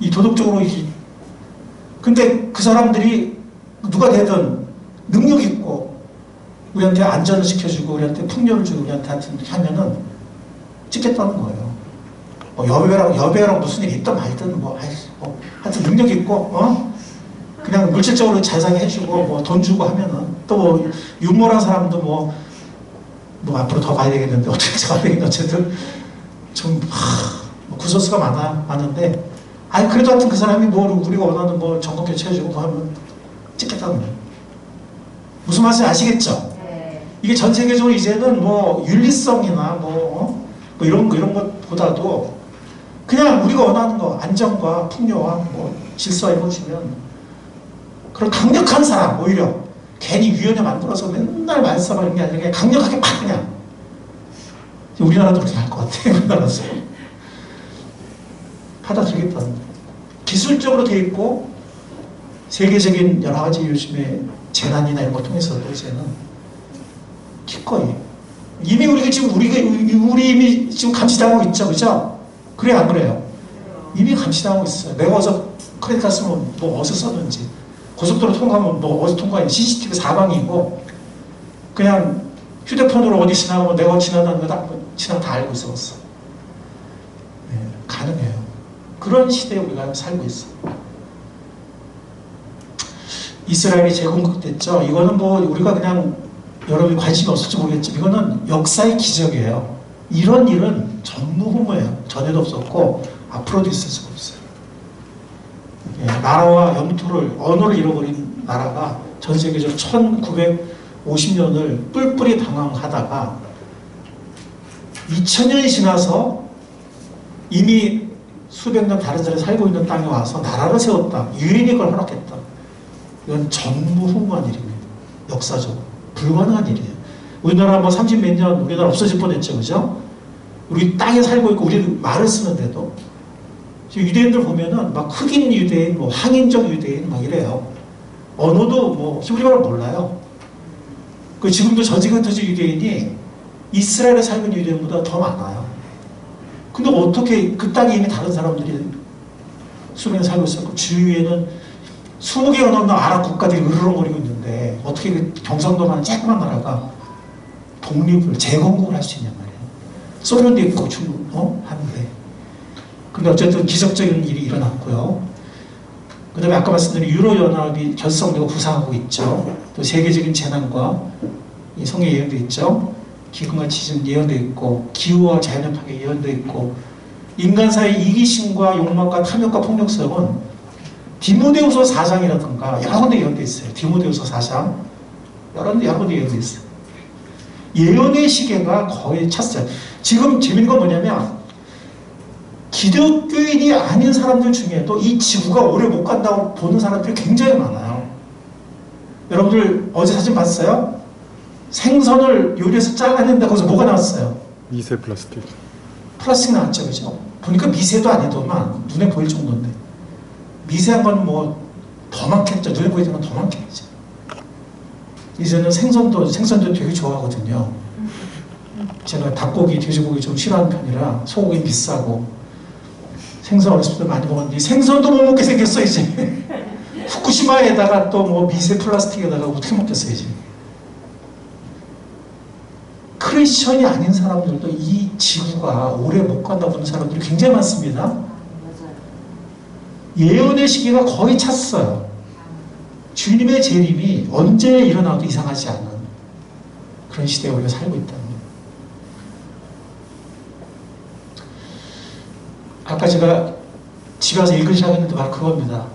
이 도덕적으로 근데 그 사람들이 누가 되든 능력 있고 우리한테 안전을 시켜주고 우리한테 풍요를 주고 우리한테 하면은 찍겠다는 거예요. 뭐 여배우랑 무슨 일이 있든 말든 하여튼 능력 있고 그냥 물질적으로 잘 사게 해주고 뭐 돈 주고 하면은 또 뭐 윤모란 사람도 뭐 앞으로 더 봐야 되겠는데 어떻게 가야 되겠는데 어쨌든 좀 구설수가 많은데 그래도 하여튼 그 사람이 우리가 원하는 정권 교체해주고 뭐 하면 찍겠다는 거예요. 무슨 말인지 아시겠죠? 네. 이게 전 세계적으로 이제는 뭐 윤리성이나 이런 것보다도 그냥 우리가 원하는 거 안정과 풍요와 뭐 질서와 이런 거 주면 그런 강력한 사람 오히려 괜히 위원회 만들어서 맨날 말싸움하는 게 아니라 그냥 강력하게 팍 그냥 우리나라도 그렇게 할 것 같아요. 우리나라에서 받아들이겠다는 거예요. 기술적으로 돼 있고 세계적인 여러 가지 요즘에 재난이나 이런 거 통해서도 이제는 기꺼이 이미 우리 이미 지금 감시당하고 있죠, 그죠? 그래 안 그래요? 이미 감시당하고 있어요. 내가 어서 크레딧 카드 쓰면 뭐 어디서 썼는지 고속도로 통과하면 뭐 어디서 통과했는지 CCTV 사방이고 그냥 휴대폰으로 어디 지나가면 내가 지나가는 거 다 알고 있었어. 네, 가능해요. 그런 시대에 우리가 살고 있어. 이스라엘이 재건국됐죠. 이거는 뭐 우리가 그냥 여러분이 관심이 없을지 모르겠지만 이거는 역사의 기적이에요. 이런 일은 전무후무예요. 전에도 없었고 앞으로도 있을 수가 없어요. 예, 나라와 영토를 언어를 잃어버린 나라가 전 세계적으로 1950년을 뿔뿔이 방황하다가 2000년이 지나서 이미 수백 년 다른 자리에 살고 있는 땅에 와서 나라를 세웠다. 유엔이 그걸 허락했다. 이건 전무후무한 일입니다. 역사적으로. 불가능한 일이에요. 우리나라 뭐 30몇 년 우리나라 없어질 뻔했죠. 그죠? 우리 땅에 살고 있고 우리는 말을 쓰는데도 유대인들 보면은 막 흑인 유대인, 뭐 항인적 유대인 막 이래요. 언어도 뭐 히브리어를 몰라요. 그 지금도 저지그터지 유대인이 이스라엘에 살고 있는 유대인보다 더 많아요. 근데 어떻게 그 땅에 이미 다른 사람들이 수명에 살고 있었고 주위에는 20개가 넘는 아랍 국가들이 으르렁거리고 있는데 어떻게 그 경상도만 조그만 나라가 독립을 재건국을 할 수 있냔 말이에요. 소련도 있고 하는데. 근데 어쨌든 기적적인 일이 일어났고요. 그 다음에 아까 말씀드린 유로연합이 결성되고 부상하고 있죠. 또 세계적인 재난과 이 성의 예언도 있죠. 기근과 지진 예언도 있고 기후와 자연의 파괴 예언도 있고 인간사의 이기심과 욕망과 탐욕과 폭력성은 디모데후서 4장이라든가 여러 군데 예언도 있어요. 디모데후서 4장 여러 군데 예언도 있어요. 예언의 시계가 거의 찼어요. 지금 재밌는 건 뭐냐면 기독교인이 아닌 사람들 중에도 이 지구가 오래 못 간다고 보는 사람들이 굉장히 많아요. 여러분들 어제 사진 봤어요? 생선을 요리해서 잘라냈는데 거기서 뭐가 나왔어요? 미세 플라스틱. 플라스틱 나왔죠, 그죠? 보니까 미세도 아니더만 눈에 보일 정도인데 미세한 건 뭐 더 많겠죠. 눈에 보이는 건 더 많겠죠. 이제는 생선도 되게 좋아하거든요. 제가 닭고기, 돼지고기 좀 싫어하는 편이라 소고기는 비싸고 생선 어렸을 때 많이 먹었는데 생선도 못 먹게 생겼어 이제. 후쿠시마에다가 또 뭐 미세 플라스틱에다가 어떻게 먹겠어 이제. 크리스천이 아닌 사람들도 이 지구가 오래 못 간다 보는 사람들이 굉장히 많습니다. 예언의 시기가 거의 찼어요. 주님의 재림이 언제 일어나도 이상하지 않은 그런 시대에 우리가 살고 있다는 거예요. 아까 제가 집에 와서 읽기 시작했는데 바로 그겁니다.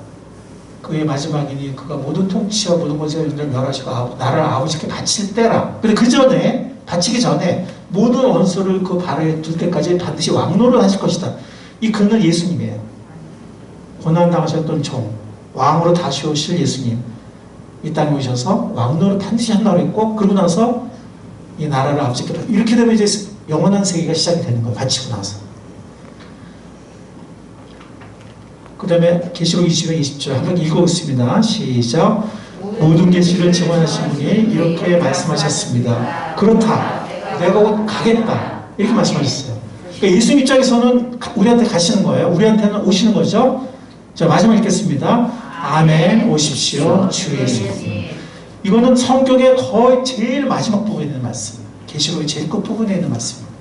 그의 마지막이니 그가 모든 통치와 모든 것을 멸하시고 나를 아버지께 바칠 때라. 근데 그 전에 바치기 전에 모든 원수를 그 발에 둘 때까지 반드시 왕노를 하실 것이다. 이 그는 예수님이에요. 고난당하셨던 종, 왕으로 다시 오실 예수님. 이 땅에 오셔서 왕노를 반드시 한다고 했고, 그러고 나서 이 나라를 아버지께 이렇게 되면 이제 영원한 세계가 시작이 되는 거예요. 바치고 나서. 그 다음에 계시록 20장 20절 한번 읽어보겠습니다. 시작. 모든 계시를 증언하신 분이 이렇게 말씀하셨습니다. 그렇다. 내가 곧 가겠다. 이렇게 말씀하셨어요. 그러니까 예수님 입장에서는 우리한테 가시는 거예요. 우리한테는 오시는 거죠. 자, 마지막 읽겠습니다. 아멘. 오십시오. 주 예수님. 이거는 성경의 거의 제일 마지막 부분에 있는 말씀. 계시록의 제일 끝부분에 있는 말씀입니다.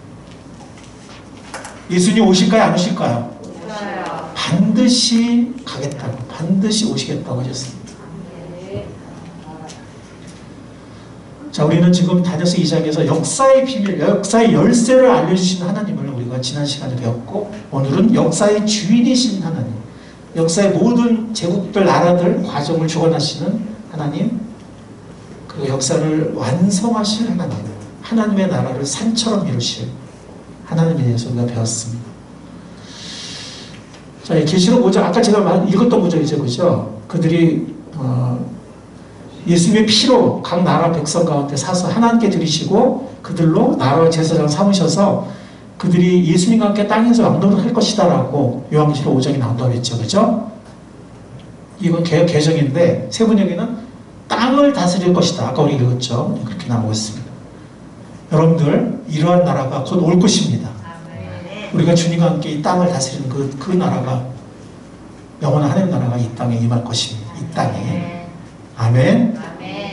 예수님 오실까요? 안 오실까요? 반드시 가겠다고, 반드시 오시겠다고 하셨습니다. 자, 우리는 지금 다니엘서 2장에서 역사의 비밀, 역사의 열쇠를 알려주시는 하나님을 우리가 지난 시간에 배웠고, 오늘은 역사의 주인이신 하나님, 역사의 모든 제국들, 나라들, 과정을 주관하시는 하나님, 그리고 역사를 완성하실 하나님, 하나님의 나라를 산처럼 이루실 하나님에 대해서 우리가 배웠습니다. 자, 계시록 5장, 아까 제가 읽었던 구절이죠, 그죠? 그들이 예수님의 피로 각 나라 백성 가운데 사서 하나님께 드리시고 그들로 나라와 제사장 삼으셔서 그들이 예수님과 함께 땅에서 왕노를 할 것이다 라고 요한계시록 5장에 나온다고 했죠, 그죠? 이건 개정인데 세번역에는 땅을 다스릴 것이다. 아까 우리 읽었죠? 그렇게 나오고 있습니다. 여러분들, 이러한 나라가 곧 올 것입니다. 우리가 주님과 함께 이 땅을 다스리는 그 나라가, 영원한 하나님 나라가 이 땅에 임할 것입니다. 이 땅에. 아멘.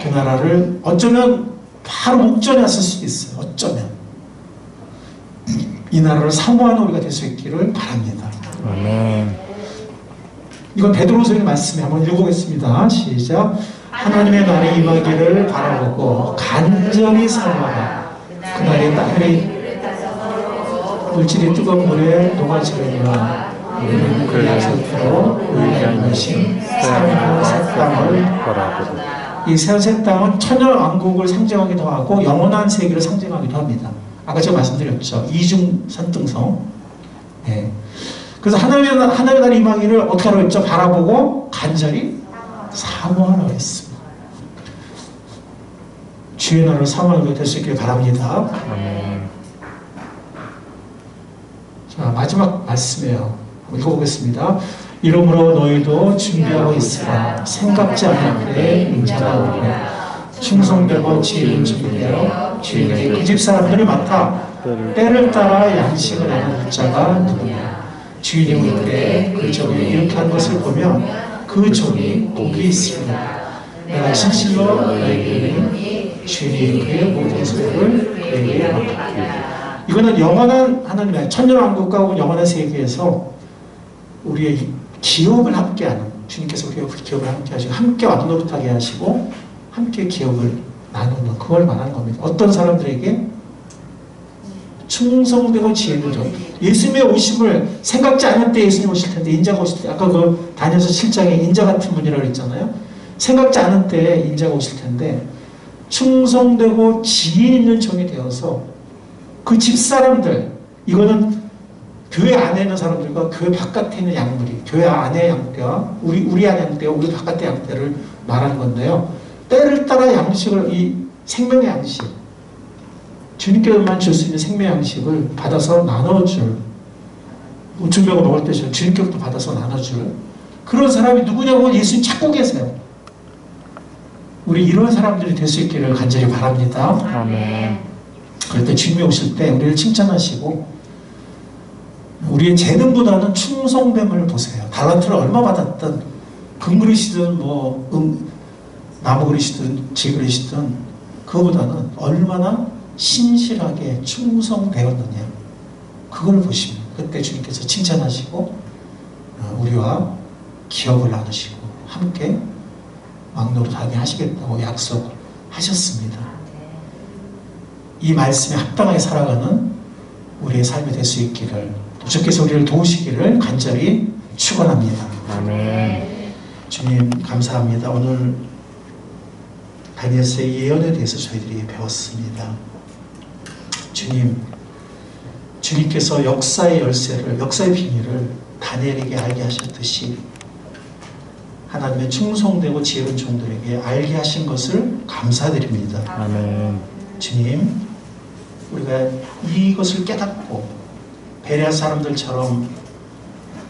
그 나라를 어쩌면 바로 목전에 왔을 수도 있어요. 어쩌면. 이 나라를 사모하는 우리가 될 수 있기를 바랍니다. 아멘. 이건 베드로서의 말씀에 한번 읽어보겠습니다. 시작. 하나님의 날이 임하기를 바라보고 간절히 사모하라. 그날의 땅이 물질이 뜨거운 물에 녹아지려니와 우리는 그 약속대로 의리한 것이 새하늘과 새 땅을 바라보고. 이 새 땅은 천년 왕국을 상징하기도 하고 영원한 세계를 상징하기도 합니다. 아까 제가 말씀드렸죠. 이중 산등성. 네. 그래서 하나님의 날이 임하기를 어떻게 하라고 했죠? 바라보고 간절히 사모하라고 했습니다. 주의 나라를 사모하는 것 될 수 있기를 바랍니다. 아멘. 자, 마지막 말씀이에요. 읽어보겠습니다. 이러므로 너희도 준비하고 있으라. 생각지 않은 때에 인자가 오리라. 충성되고 지혜로운 종이되어 주인에게 그 집 사람들이 많다. 때를 따라 양식을 나누는 자가 누구냐. 주인이 올 때 그 종이 이렇게 한 것을 보면 그 종이 복이 있습니다. 내가 진실로 너에게 이르노니 주인이 그의 모든 소유를 그에게 맡기리라. 이거는 영원한 하나님의 천년왕국과 영원한 세계에서 우리의 기업을 함께하는, 주님께서 우리의 기업을 함께 하시고 함께 왕노릇하게 하시고 함께 기업을 나누는, 그걸 말하는 겁니다. 어떤 사람들에게? 충성되고 지혜를 줘. 예수님의 오심을 생각지 않을 때 예수님 오실 텐데, 인자가 오실 때, 아까 그 다니엘서 7장에 인자 같은 분이라고 했잖아요. 생각지 않은 때에 인자가 오실 텐데, 충성되고 지혜 있는 종이 되어서 그 집사람들, 이거는 교회 안에 있는 사람들과 교회 바깥에 있는 양들이, 교회 안의 양떼와 우리 안의 양떼와 우리 바깥의 양떼를 말하는 건데요. 때를 따라 양식을, 이 생명의 양식, 주님께만 줄 수 있는 생명의 양식을 받아서 나눠줄, 우충병을 먹을 때 주님께부터 받아서 나눠줄 그런 사람이 누구냐고 예수님 찾고 계세요. 우리 이런 사람들이 될 수 있기를 간절히 바랍니다. 아멘. 그럴 때 주님이 오실 때 우리를 칭찬하시고 우리의 재능보다는 충성됨을 보세요. 달란트를 얼마 받았든 금그릇이든 나무 그릇이든 지 그릇이든 그거보다는 얼마나 신실하게 충성되었느냐, 그걸 보시면 그때 주님께서 칭찬하시고 우리와 기업을 나누시고 함께 왕노릇하게 하시겠다고 약속하셨습니다. 이 말씀에 합당하게 살아가는 우리의 삶이 될 수 있기를, 주께서 우리를 도우시기를 간절히 축원합니다. 아멘. 주님 감사합니다. 오늘 다니엘서의 예언에 대해서 저희들이 배웠습니다. 주님께서 역사의 열쇠를, 역사의 비밀을 다니엘에게 알게 하셨듯이 하나님의 충성되고 지혜로운 종들에게 알게 하신 것을 감사드립니다. 아멘. 주님, 우리가 이것을 깨닫고 베레아 사람들처럼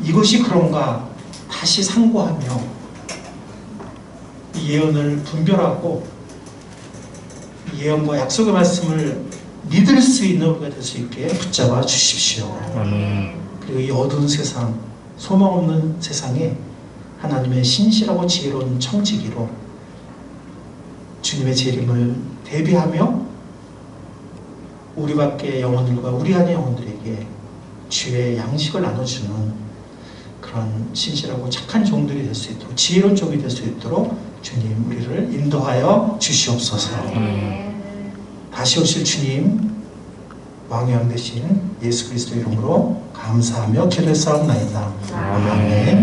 이것이 그런가 다시 상고하며 이 예언을 분별하고 이 예언과 약속의 말씀을 믿을 수 있는 우리가 될 수 있게 붙잡아 주십시오. 아멘. 그리고 이 어두운 세상, 소망 없는 세상에 하나님의 신실하고 지혜로운 청지기로 주님의 재림을 대비하며 우리 밖의 영혼들과 우리 안의 영혼들에게 주의 양식을 나눠주는 그런 신실하고 착한 종들이 될 수 있도록, 지혜로운 종이 될 수 있도록 주님 우리를 인도하여 주시옵소서. 다시 오실 주님, 왕의 왕 되신 예수 그리스도 이름으로 감사하며 기도했사옵나이다. 아멘.